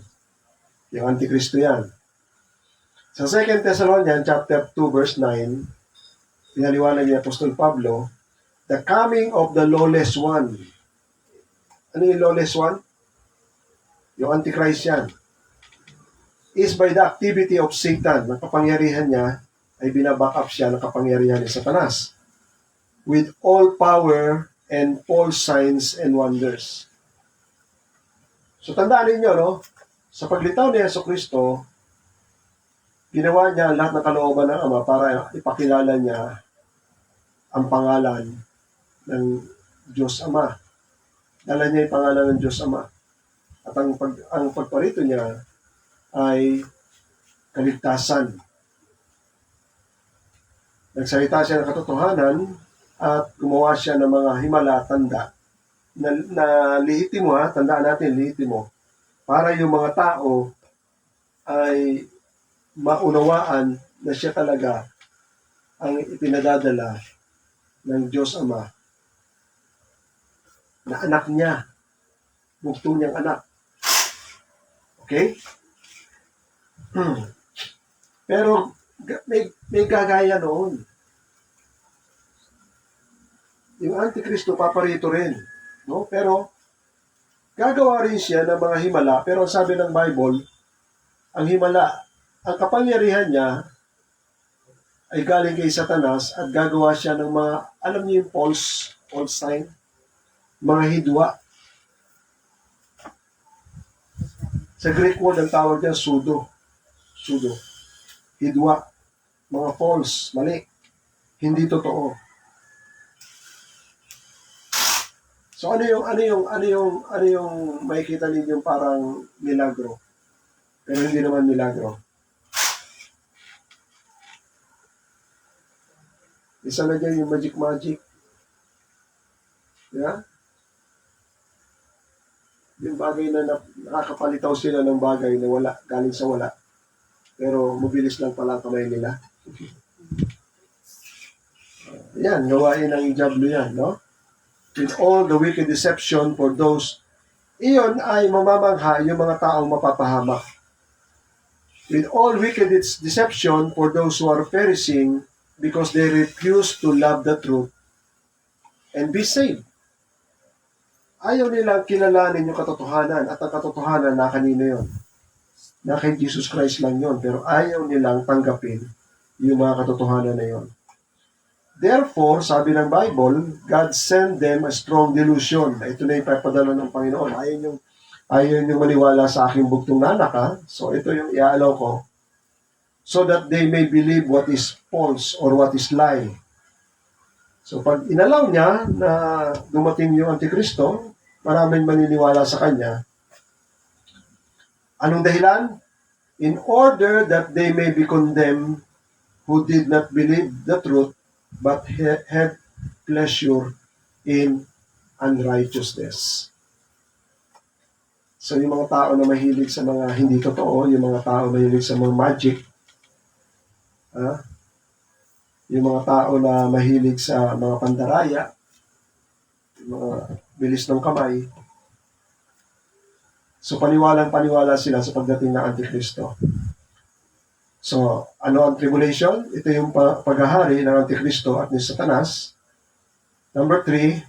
yung Antikristo yan. Sa 2 Thessalonians chapter 2 verse 9, pinaliwanag ni Apostol Pablo, the coming of the lawless one. Ano yung lawless one? Yung Antichrist yan. Is by the activity of Satan. Ang kapangyarihan niya ay binaback up siya ng kapangyarihan ni Satanas. With all power and false signs and wonders. So tandaan ninyo, no? Sa paglitaw ni Jesucristo, Ginawa niya ang lahat ng kalooban ng Ama para ipakilala niya ang pangalan ng Diyos Ama. Dala niya yung pangalan ng Diyos Ama. At ang pagparito niya ay kaligtasan. Nagsalita siya ng katotohanan at gumawa siya ng mga himala at tanda na lihitimo, tandaan natin, lihitimo, para yung mga tao ay maunawaan na siya talaga ang ipinadadala ng Diyos Ama, na anak niya, bugtong niyang anak. Okay? Pero may gagaya noon. Yung Antikristo paparito rin, no? Pero gagawa rin siya ng mga himala, pero sabi ng Bible, ang himala, ang kapangyarihan niya ay galing kay Satanas at gagawa siya ng mga, alam niyo yung false sign, mga hidwa. Sa Greek word, ang tawag niya pseudo. Hidwa. Mga false, mali. Hindi totoo. So ano yung makikita ninyo parang milagro? Pero hindi naman milagro. Isa na dyan yung magic. Yeah? Yung bagay na nakakapalitaw sila ng bagay na wala, galing sa wala. Pero mabilis lang pala ang kamay nila. Yan, gawain ng diablo yan, no? With all the wicked deception for those, iyon ay mamamangha yung mga taong mapapahamak. With all wicked deception for those who are perishing because they refuse to love the truth and be saved. Ayaw nilang kilalanin yung katotohanan at ang katotohanan na kanino yun. Na kay Jesus Christ lang yun, pero ayaw nilang tanggapin yung mga katotohanan na yun. Therefore, sabi ng Bible, God sent them a strong delusion. Ito na yung papadala ng Panginoon. Ayaw yung maniwala sa aking bugtong na anak, ha? So ito yung iaalaw ko. So that they may believe what is false or what is lie. So pag inalaw niya na dumating yung Antikristo, maraming maniniwala sa kanya. Anong dahilan? In order that they may be condemned who did not believe the truth but had pleasure in unrighteousness. So yung mga tao na mahilig sa mga hindi totoo, yung mga tao na mahilig sa mga magic, yung mga tao na mahilig sa mga pandaraya, yung mga bilis ng kamay, so paniwalang-paniwala sila sa pagdating ng Antikristo. So, ano ang tribulation? Ito yung paghahari ng Antikristo at ni Satanas. Number 3,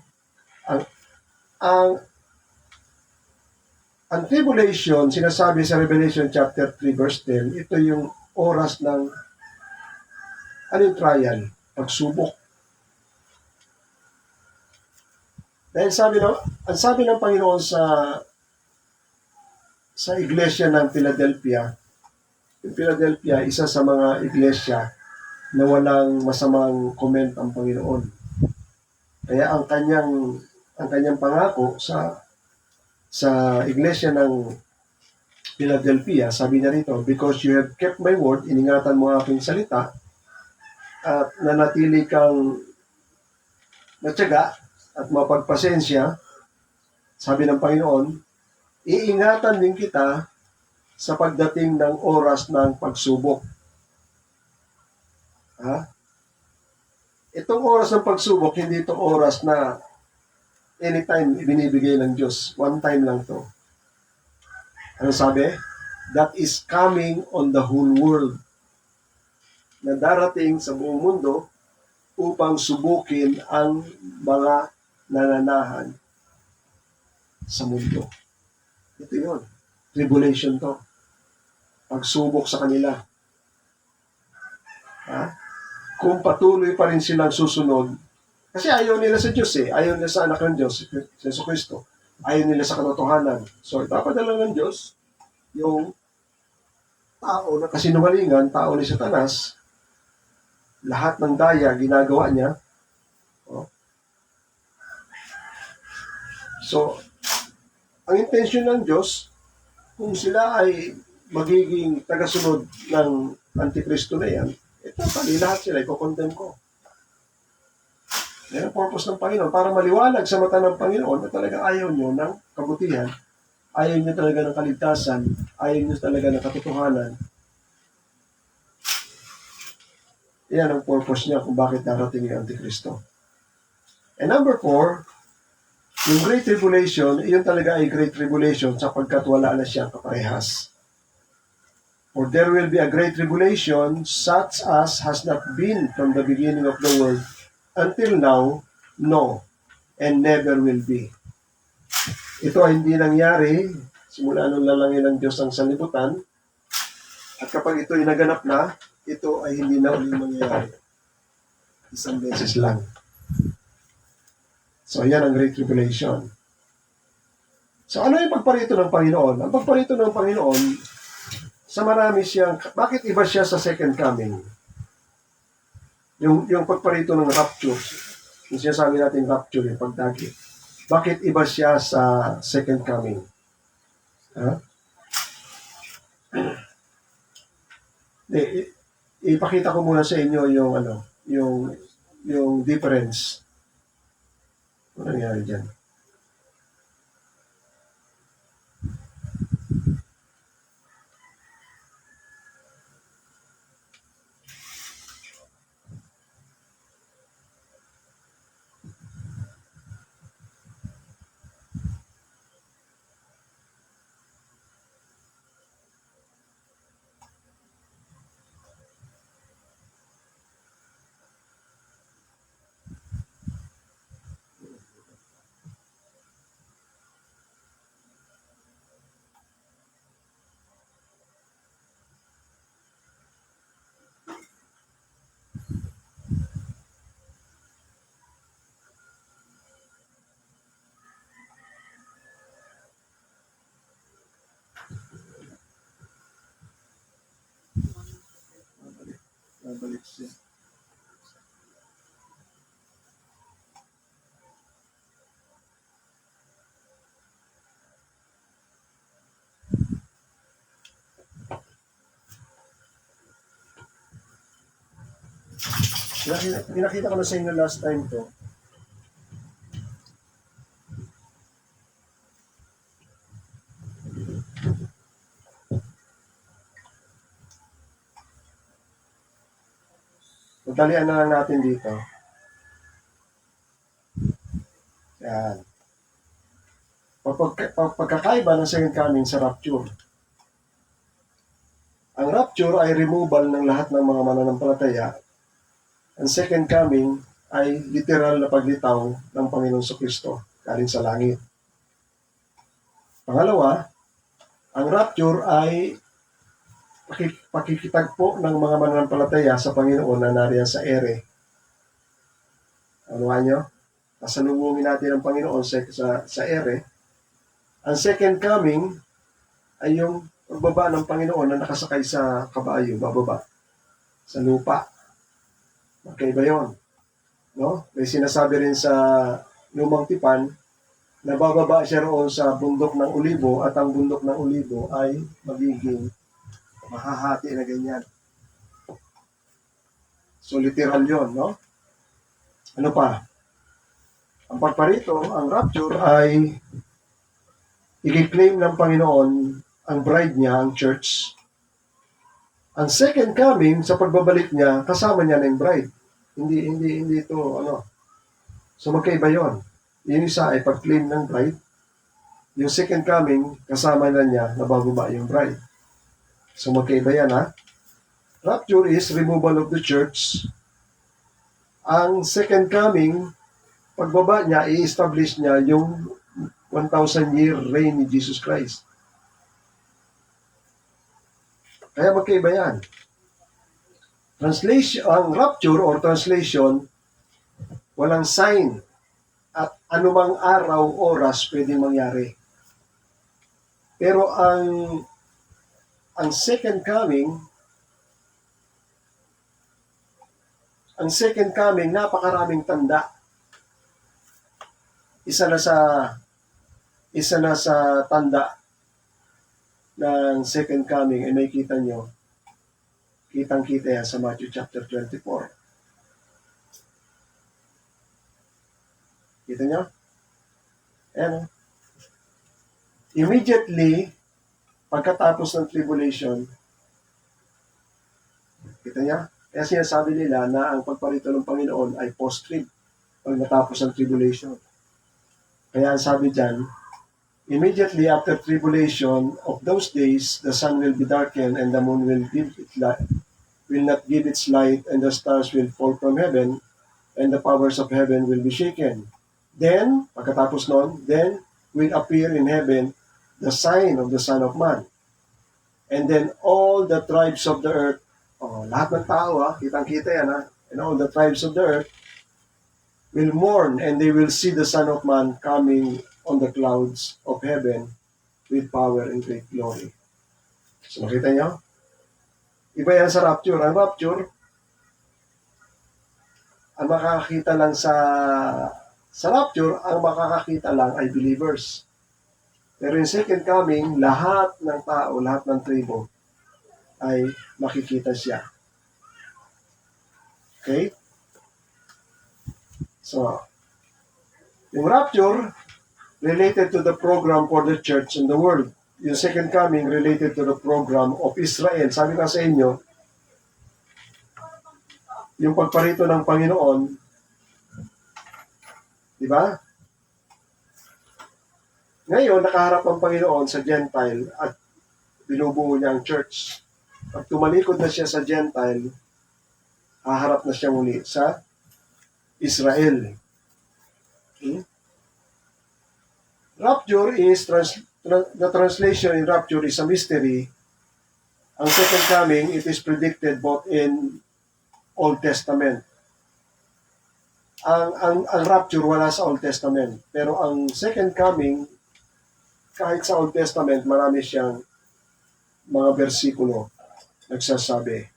ang tribulation, sinasabi sa Revelation chapter 3 verse 10, ito yung oras ng anong trial? Pagsubok. Dahil ang sabi ng Panginoon sa iglesia ng Philadelphia, yung Philadelphia, isa sa mga iglesia na walang masamang comment ang Panginoon. Kaya ang kanyang pangako sa iglesia ng Philadelphia, sabi niya rito, because you have kept my word, iningatan mo aking salita, at nanatili kang matyaga at mapagpasensya, sabi ng Panginoon, iingatan din kita sa pagdating ng oras ng pagsubok. Itong oras ng pagsubok, hindi itong oras na anytime ibinibigay ng Diyos. One time lang to. Ano sabi? That is coming on the whole world. Na darating sa buong mundo upang subukin ang mga nananahan sa mundo. Ito yun. Tribulation to. Pagsubok sa kanila. Kung patuloy pa rin silang susunod, kasi ayaw nila sa Diyos Ayaw nila sa anak ng Diyos, sa Jesucristo. Ayaw nila sa katotohanan. So, ipapadala ng Diyos yung tao na kasinungalingan, tao ni Satanas, lahat ng daya ginagawa niya. Oh. So, ang intensyon ng Diyos, kung sila ay magiging tagasunod ng Antikristo na yan, ito, lahat sila, ipokondem ko. Yan ang purpose ng Panginoon, para maliwanag sa mata ng Panginoon na talagang ayaw nyo ng kabutihan, ayaw nyo talaga ng kaligtasan, ayaw nyo talaga ng katotohanan. Yan ang purpose niya kung bakit darating yung Antikristo. And number 4, yung Great Tribulation, yun talaga ay Great Tribulation sapagkat wala na siyang kaparehas. For there will be a great tribulation such as has not been from the beginning of the world until now, no, and never will be. Ito ay hindi nangyari simula nung lalangin ng Diyos ang sanlibutan, at kapag ito ay naganap na, ito ay hindi na ulit mangyayari. Isang beses lang. So, yan ang Great Tribulation. So, ano yung pagparito ng Panginoon? Ang pagparito ng Panginoon, sa marami siyang, bakit iba siya sa second coming? Yung pagparito ng rapture, yung sinasabi natin rapture, yung pagdagi. Bakit iba siya sa second coming? Ha? Ipakita ko muna sa inyo yung yung difference. Ano nangyari dyan? Babalik siya. Pinakita ko na sa inyo last time to. Magdalian na lang natin dito. Yan. Pagkakaiba ng second coming sa rapture. Ang rapture ay removal ng lahat ng mga mananampalataya. Ang second coming ay literal na paglitaw ng Panginoon Kristo galing sa langit. Pangalawa, ang rapture ay pakikitagpo ng mga mananampalataya sa Panginoon na nariyan sa ere. Ano nyo? Pasalubungin natin ang Panginoon sa ere. Ang second coming ay yung pagbaba ng Panginoon na nakasakay sa kabayo, bababa sa lupa. Magkaiba yun. No? May sinasabi rin sa Lumang Tipan na bababa siya roon sa bundok ng Olibo at ang bundok ng Olibo ay magiging mahahati na ganyan. So literal yun, no? Ano pa? Ang pagparito, ang rapture ay i-claim ng Panginoon ang bride niya, ang church. Ang second coming, sa pagbabalik niya, kasama niya na yung bride. Hindi ito, So magkaiba yun. Yung isa ay pag-claim ng bride. Yung second coming, kasama na niya na bababa yung bride. So magkaiba yan, ha? Rapture is removal of the church. Ang second coming, pagbaba niya, i-establish niya yung 1,000-year reign ni Jesus Christ. Kaya magkaiba yan. Translation, ang rapture or translation, walang sign at anumang araw, oras pwedeng mangyari. Pero ang ang second coming, napakaraming tanda. Isa na sa tanda ng second coming ay may kita nyo. Kitang-kita yan sa Matthew chapter 24. Kita nyo? Ayan. Immediately, pagkatapos ng tribulation, kita nyo? Kaya sinasabi nila na ang pagparito ng Panginoon ay post-trib, pag natapos ang tribulation. Kaya ang sabi dyan, immediately after tribulation of those days, the sun will be darkened and the moon will not give its light, and the stars will fall from heaven, and the powers of heaven will be shaken. Then, pagkatapos nun, then will appear in heaven the sign of the Son of Man. And then all the tribes of the earth, lahat ng tao, kitang-kita yan, and all the tribes of the earth will mourn, and they will see the Son of Man coming on the clouds of heaven with power and great glory. So makita nyo? Iba yan sa rapture. Ang rapture, ang makakakita lang sa rapture, ang makakakita lang ay believers. Pero in second coming, lahat ng tao, lahat ng tribo ay makikita siya. Okay? So, yung rapture, related to the program for the church in the world. Yung second coming, related to the program of Israel. Sabi nga sa inyo, yung pagparito ng Panginoon, di ba? Ngayon, nakaharap ang Panginoon sa Gentile at binubuo niya ang church. Pag tumalikod na siya sa Gentile, haharap na siya muli sa Israel. Okay? Rapture is, the translation in rapture is a mystery. Ang second coming, it is predicted both in Old Testament. Ang rapture wala sa Old Testament. Pero ang second coming, kahit sa Old Testament, marami siyang mga bersikulo nagsasabi.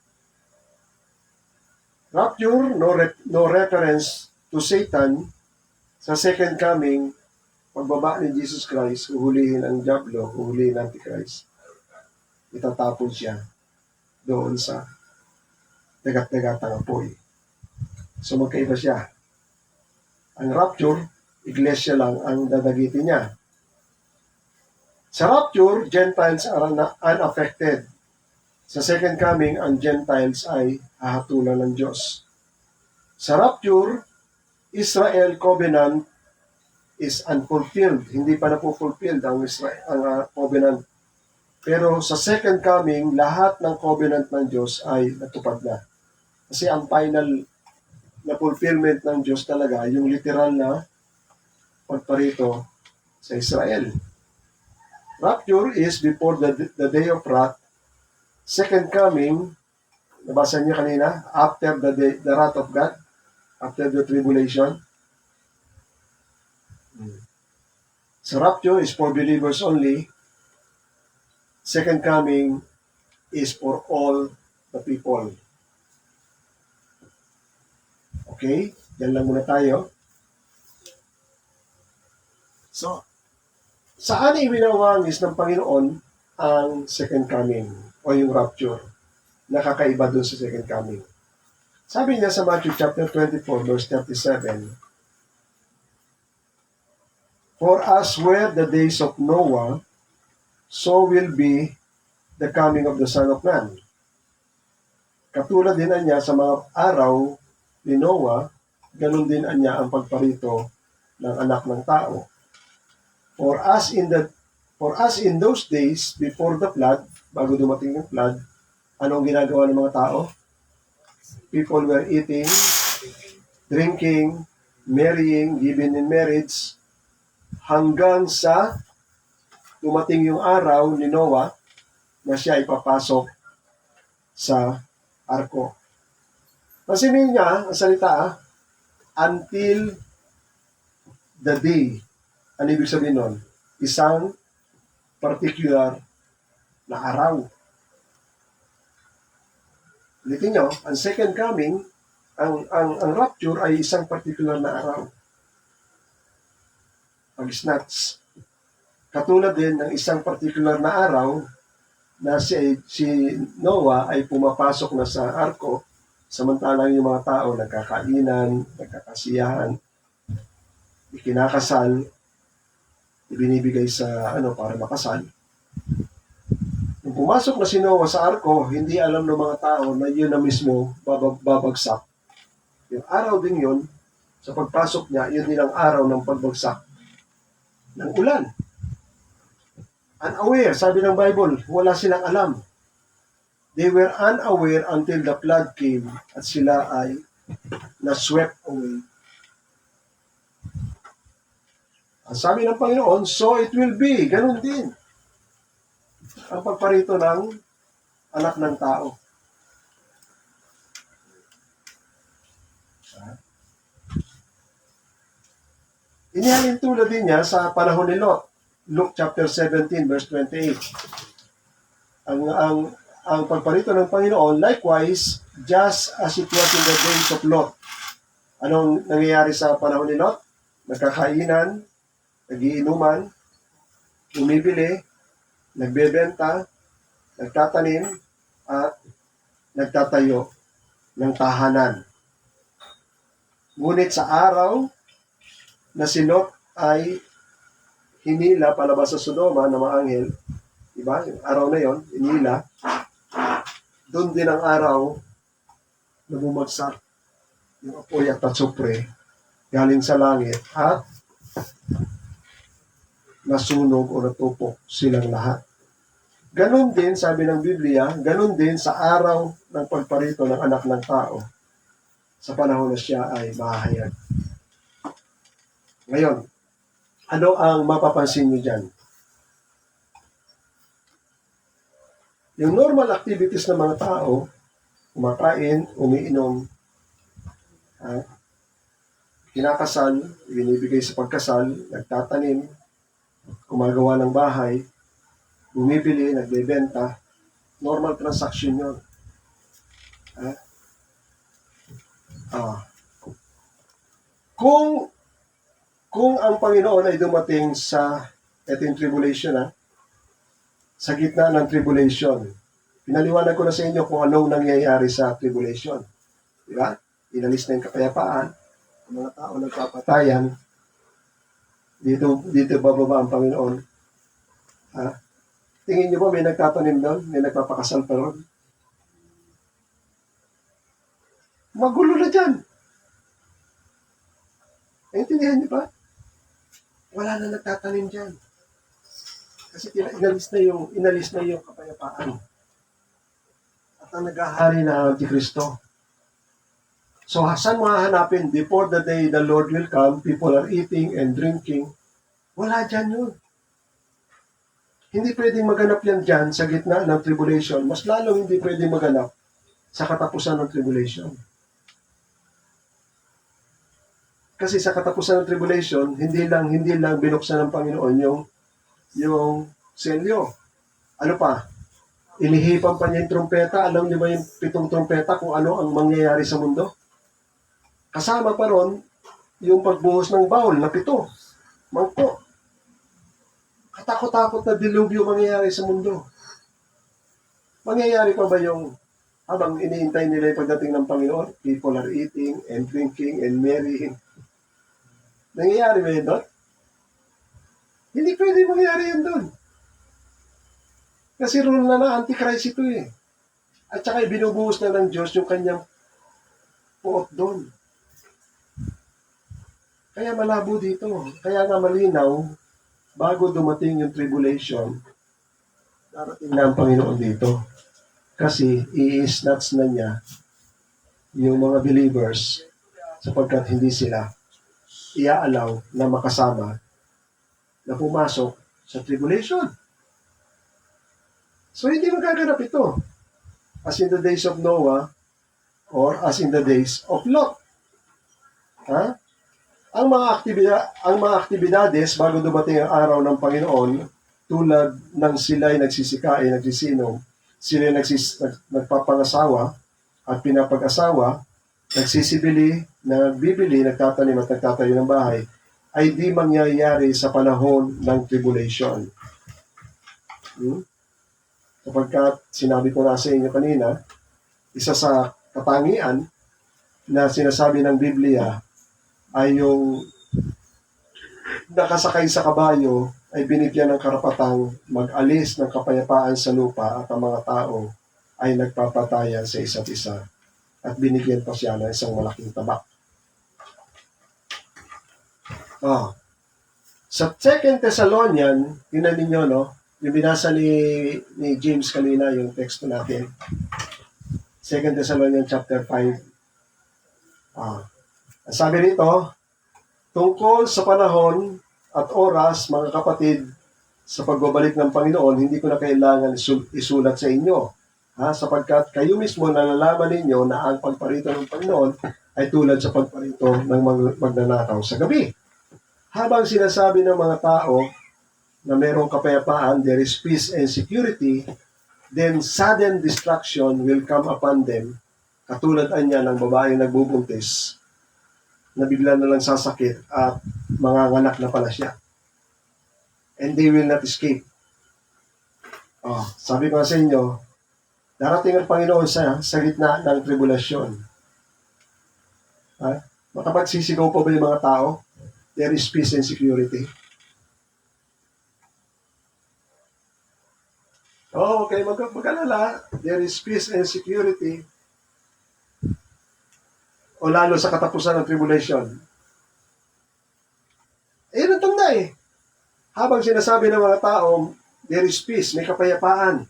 Rapture, no reference to Satan. Sa second coming, pagbaba ni Jesus Christ, uhulihin ang Diablo, uhulihin ang Antichrist. Itatapon siya doon sa dagat-dagatang apoy. So magkaiba siya. Ang rapture, iglesia lang ang dadagitin niya. Sa rapture, Gentiles are unaffected. Sa second coming, ang Gentiles ay hahatulan ng Diyos. Sa rapture, Israel covenant is unfulfilled. Hindi pa napufulfilled ang covenant. Pero sa second coming, lahat ng covenant ng Diyos ay natupad na. Kasi ang final na fulfillment ng Diyos talaga, yung literal na pagparito sa Israel. Rapture is before the day of wrath. Second coming, nabasa niyo kanina, after the wrath of God, after the tribulation. So rapture is for believers only. Second coming is for all the people. Okay? Yan lang muna tayo. So, saan iwinawangis ng Panginoon ang second coming o yung rapture? Nakakaiba dun sa second coming. Sabi niya sa Matthew chapter 24 verse 37, "For as were the days of Noah, so will be the coming of the Son of Man." Katulad din niya sa mga araw ni Noah, ganun din niya ang pagparito ng anak ng tao. For as in those days before the flood, bago dumating yung flood, anong ginagawa ng mga tao? People were eating, drinking, marrying, giving in marriage, hanggang sa dumating yung araw ni Noah na siya ipapasok sa arko. Pansinin niya, ang salita, until the day. Ano ibig sabihin nun? Isang particular na araw. Ulitin nyo, ang second coming, ang rapture ay isang particular na araw. Pag-snatch. Katulad din ng isang particular na araw na si Noah ay pumapasok na sa arko, samantalang yung mga tao nagkakainan, nagkakasiyahan, ikinakasal, ibinibigay sa para makasal. Nung pumasok na si Noah sa arko, hindi alam ng mga tao na yun na mismo babagsak. Yung araw din yun, sa pagpasok niya, yun din ang araw ng pagbagsak ng ulan. Unaware, sabi ng Bible, wala silang alam. They were unaware until the flood came at sila ay na-swept away. Ang sabi ng Panginoon, so it will be, ganun din ang pagparito ng anak ng tao. Inihalin tulad din niya sa panahon ni Lot. Luke chapter 17 verse 28. Ang pagparito ng Panginoon, likewise, just as it was in the days of Lot. Anong nangyayari sa panahon ni Lot? Nagkakainan, nagiinuman, bumibili, nagbebenta, nagtatanim, at nagtatayo ng tahanan. Ngunit sa araw na si Lot ay hinila palabas sa Sodoma ng mga anghel, diba? Yung araw na yon, hinila, doon din ang araw na bumagsak yung apoy at tatsupre galing sa langit at nasunog o natupok silang lahat. Ganon din, sabi ng Biblia, ganon din sa araw ng pagparito ng anak ng tao sa panahon na siya ay mahayag. Ngayon, ano ang mapapansin niyo dyan? Yung normal activities ng mga tao, kumakain, umiinom, kinakasal, binibigay sa pagkasal, nagtatanim, gumagawa ng bahay, bumibili, nagbebenta, normal transaction yun. Kung ang Panginoon ay dumating sa eting tribulation, sa gitna ng tribulation, pinaliwanag ko na sa inyo kung anong nangyayari sa tribulation. Diba? Inalis na yung kapayapaan, ang mga tao nagpapatayan, dito bababa ang Panginoon. Tingin niyo ba may nagtatanim doon? May nagpapakasal pa ron? Magulo na dyan. Naintindihan niyo ba? Wala na nagtatanim dyan. Kasi inalis na yung kapayapaan. At ang naghahari na Antikristo. So, saan mahahanapin? Before the day the Lord will come, people are eating and drinking. Wala dyan yun. Hindi pwedeng maganap yan dyan sa gitna ng tribulation. Mas lalong hindi pwedeng maganap sa katapusan ng tribulation. Kasi sa katapusan ng tribulation, hindi lang binuksan ng Panginoon yung selyo. Ano pa? Inihipan pa niya yung trumpeta. Alam niyo ba yung 7 trumpeta kung ano ang mangyayari sa mundo? Kasama pa ron yung pagbuhos ng bawl na 7. Mangko. Katakot-takot na dilubyo mangyayari sa mundo. Mangyayari pa ba yung habang iniintay nila yung pagdating ng Panginoon, people are eating and drinking and marrying. Nangyayari ba yun doon? Hindi pwede mangyari yun doon. Kasi rule na Antichrist ito eh. At saka ibinubuhos na ng Diyos yung kanyang puot doon. Kaya malabo dito. Kaya nga malinaw, bago dumating yung tribulation, darating na ang Panginoon dito. Kasi i-snatch na niya yung mga believers sapagkat hindi sila iaalaw na makasama na pumasok sa tribulation. So, hindi magaganap ito as in the days of Noah or as in the days of Lot. Ang mga aktibidades bago dumating ang araw ng Panginoon, tulad ng sila'y nagsisikain, nagsisinom, sila'y nagpapangasawa, at pinapag-asawa, nagsisibili, nagbibili, nagtatanim at nagtatayo ng bahay, ay di mangyayari sa panahon ng tribulation. Kapagkat sinabi ko na sa inyo kanina, isa sa katangian na sinasabi ng Biblia ay yung nakasakay sa kabayo ay binigyan ng karapatang mag-alis ng kapayapaan sa lupa at ang mga tao ay nagpapatayan sa isa't isa at binigyan pa siya ng isang malaking tabak. Sa 2 Thessalonian, tingnan ninyo, no? Yung binasa ni James kanina, yung teksto natin. 2 Thessalonian chapter 5. Ang sabi rito, tungkol sa panahon at oras, mga kapatid, sa pagbabalik ng Panginoon, hindi ko na kailangan isulat sa inyo. Sapagkat kayo mismo nalalaman ninyo na ang pagparito ng Panginoon ay tulad sa pagparito ng magnanakaw sa gabi. Habang sinasabi ng mga tao na mayroong kapayapaan, there is peace and security, then sudden destruction will come upon them, katulad anya ng babaeng nagbubuntis, na bigla na lang sasakit at manganganak na pala siya. And they will not escape. Sabi ko sa inyo, darating ang Panginoon sa gitna ng tribulasyon. Makapagsisigaw pa ba yung mga tao? There is peace and security. Okay, mag-alala. There is peace and security. O lalo sa katapusan ng tribulation. Ayun ang tanda eh. Habang sinasabi ng mga tao, there is peace, may kapayapaan.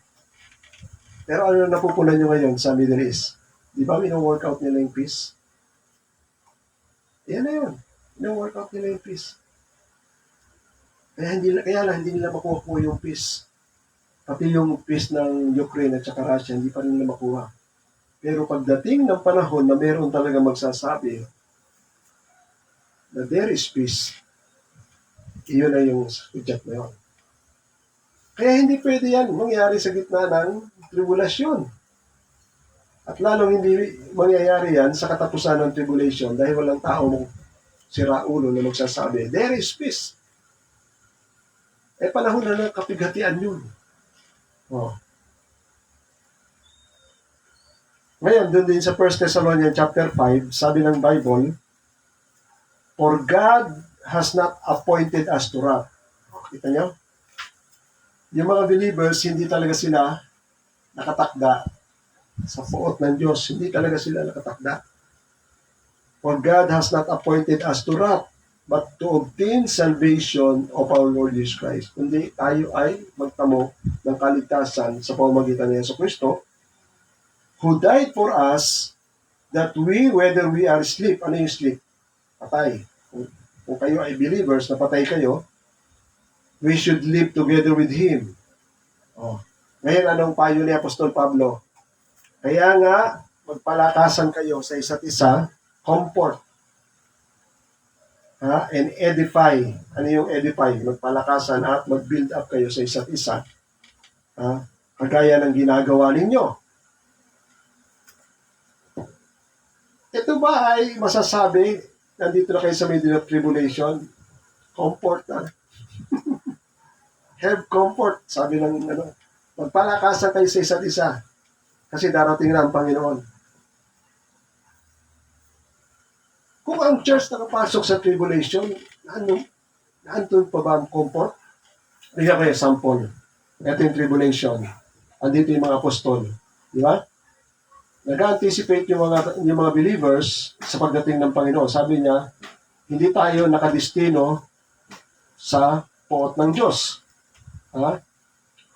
Pero ano napupunan nyo ngayon sa Middle East? Di ba wino-workout nila yung peace? Yan na yun. Wino-workout nila yung peace. Kaya lang hindi nila makuha po yung peace. Pati yung peace ng Ukraine at saka Russia, hindi pa rin nila makuha. Pero pagdating ng panahon na meron talaga magsasabi na there is peace, iyon na yung subject na yun. Kaya hindi pwede yan mangyari sa gitna ng tribulasyon. At lalong hindi mangyayari yan sa katapusan ng tribulation dahil walang tao siraulo na magsasabi, there is peace. Panahon na ng kapighatian yun. Ngayon, doon din sa 1 Thessalonians chapter 5, sabi ng Bible, for God has not appointed us to wrath. Kita nyo? Yung mga believers, hindi talaga sila nakatakda sa puot ng Diyos. Hindi talaga sila nakatakda. For God has not appointed us to wrath, but to obtain salvation of our Lord Jesus Christ. Kundi tayo ay magtamo ng kaligtasan sa pamamagitan ni Jesucristo, who died for us, that we, whether we are asleep, ano yung sleep? Patay. Kung kayo ay believers, napatay kayo, we should live together with Him. Ngayon, anong payo ni Apostol Pablo? Kaya nga, magpalakasan kayo sa isa't isa, comfort, and edify. Ano yung edify? Magpalakasan at mag-build up kayo sa isa't isa. Kagaya ng ginagawa ninyo. Ito ba ay masasabi, nandito na kayo sa middle of tribulation, comfort na. Have comfort, sabi ng magpalakasan kayo sa isa't isa. Kasi darating na ang Panginoon. Kung ang church nakapasok sa tribulation, naandun pa ba ang comfort? Bigyan kayo sample. Ito yung tribulation. Andito yung mga apostol. Di ba? Nag-anticipate yung mga believers sa pagdating ng Panginoon. Sabi niya, hindi tayo nakadestino sa puot ng Diyos.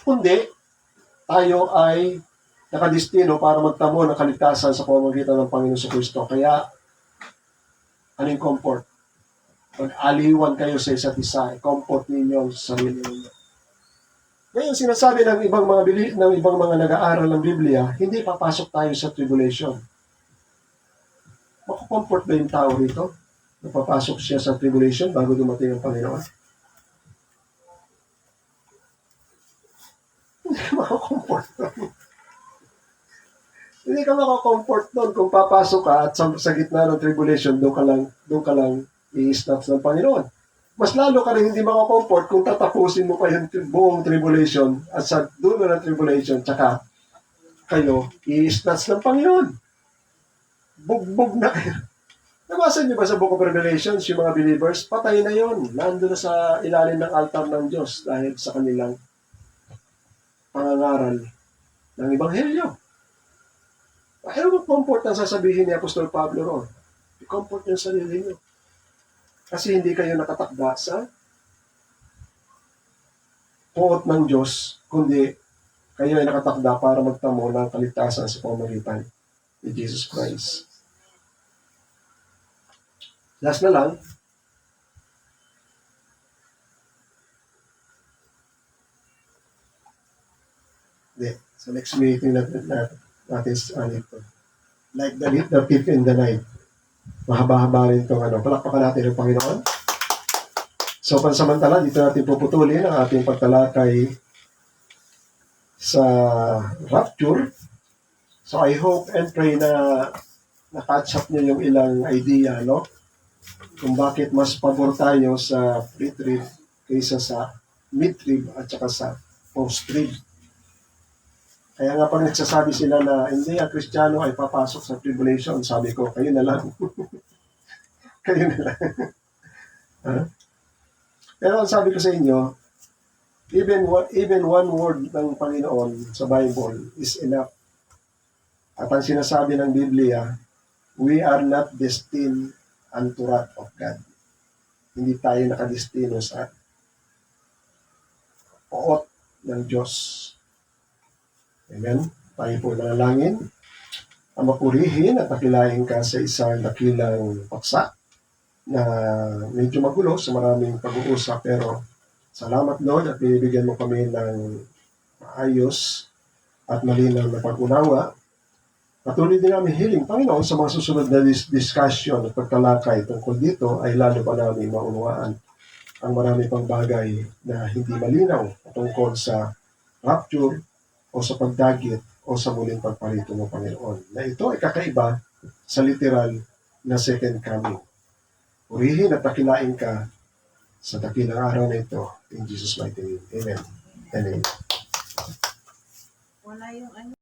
Kundi, tayo ay nakadestino para magtamo ng kaligtasan sa pamamagitan ng Panginoon sa Kristo. Kaya, anong comfort? Mag-aliwan kayo sa isa't isa. Comfort ninyo sa sarili ninyo. Ngayon, sinasabi ng ibang mga nag-aaral ng Biblia, hindi papasok tayo sa tribulation. Makukomfort ba yung tao rito? Napapasok siya sa tribulation bago dumating ang Panginoon? Hindi makukomfort. Hindi ka makakomfort doon kung papasok ka at sa gitna ng tribulation, doon ka lang i-snatch ng Panginoon. Mas lalo ka rin hindi makakomfort kung tatapusin mo pa yung buong tribulation at sa dulo ng tribulation, tsaka kayo i-snatch ng Panginoon. Bugbog na kayo. Nabasa niyo ba sa Book of Revelations, yung mga believers, patay na yon. Nandun na sa ilalim ng altar ng Diyos dahil sa kanilang pangangaral ng Ebanghelyo. Pero mag-comfort ang sasabihin ni Apostol Pablo ron. I-comfort yung sarili niyo. Kasi hindi kayo nakatakda sa puot ng Diyos, kundi kayo ay nakatakda para magtamo ng kaligtasan sa pamamagitan ni Jesus Christ. Last na lang, sa next meeting natin sa ito. Like the thief in the night. Mahaba-haba rin itong palakpakan natin ng Panginoon. So, pansamantala, dito natin puputulin ang ating pagtalakay sa rapture. So, I hope and pray na na-catch up nyo yung ilang idea, no? Kung bakit mas pabor tayo sa pre-trib kaysa sa mid-trib at saka sa post-trib. Kaya nga pag nagsasabi sila na hindi ang Kristiyano ay papasok sa tribulation, sabi ko, kayo na lang. Kayo na lang. Huh? Pero ang sabi ko sa inyo, even one word ng Panginoon sa Bible is enough. At ang sinasabi ng Biblia, we are not destined unto wrath of God. Hindi tayo nakadestino sa poot ng Diyos. Amen? Tayo po manalangin. Ang mapurihin at nakilain ka sa isang dakilang paksa na medyo magulo sa maraming pag-uusap, pero salamat Lord at binibigyan mo kami ng maayos at malinaw na pag-unawa. Patuloy din namin hiling, Panginoon, sa mga susunod na discussion at pagtalakay tungkol dito ay lalo pa namin maunawaan ang marami pang bagay na hindi malinaw tungkol sa rapture o sa pagdagit o sa muling pagparito mo, Panginoon. Na ito ay kakaiba sa literal na second coming. Purihin at takilain ka sa dakilang araw na ito. In Jesus' mighty name. Amen. Amen. Wala yung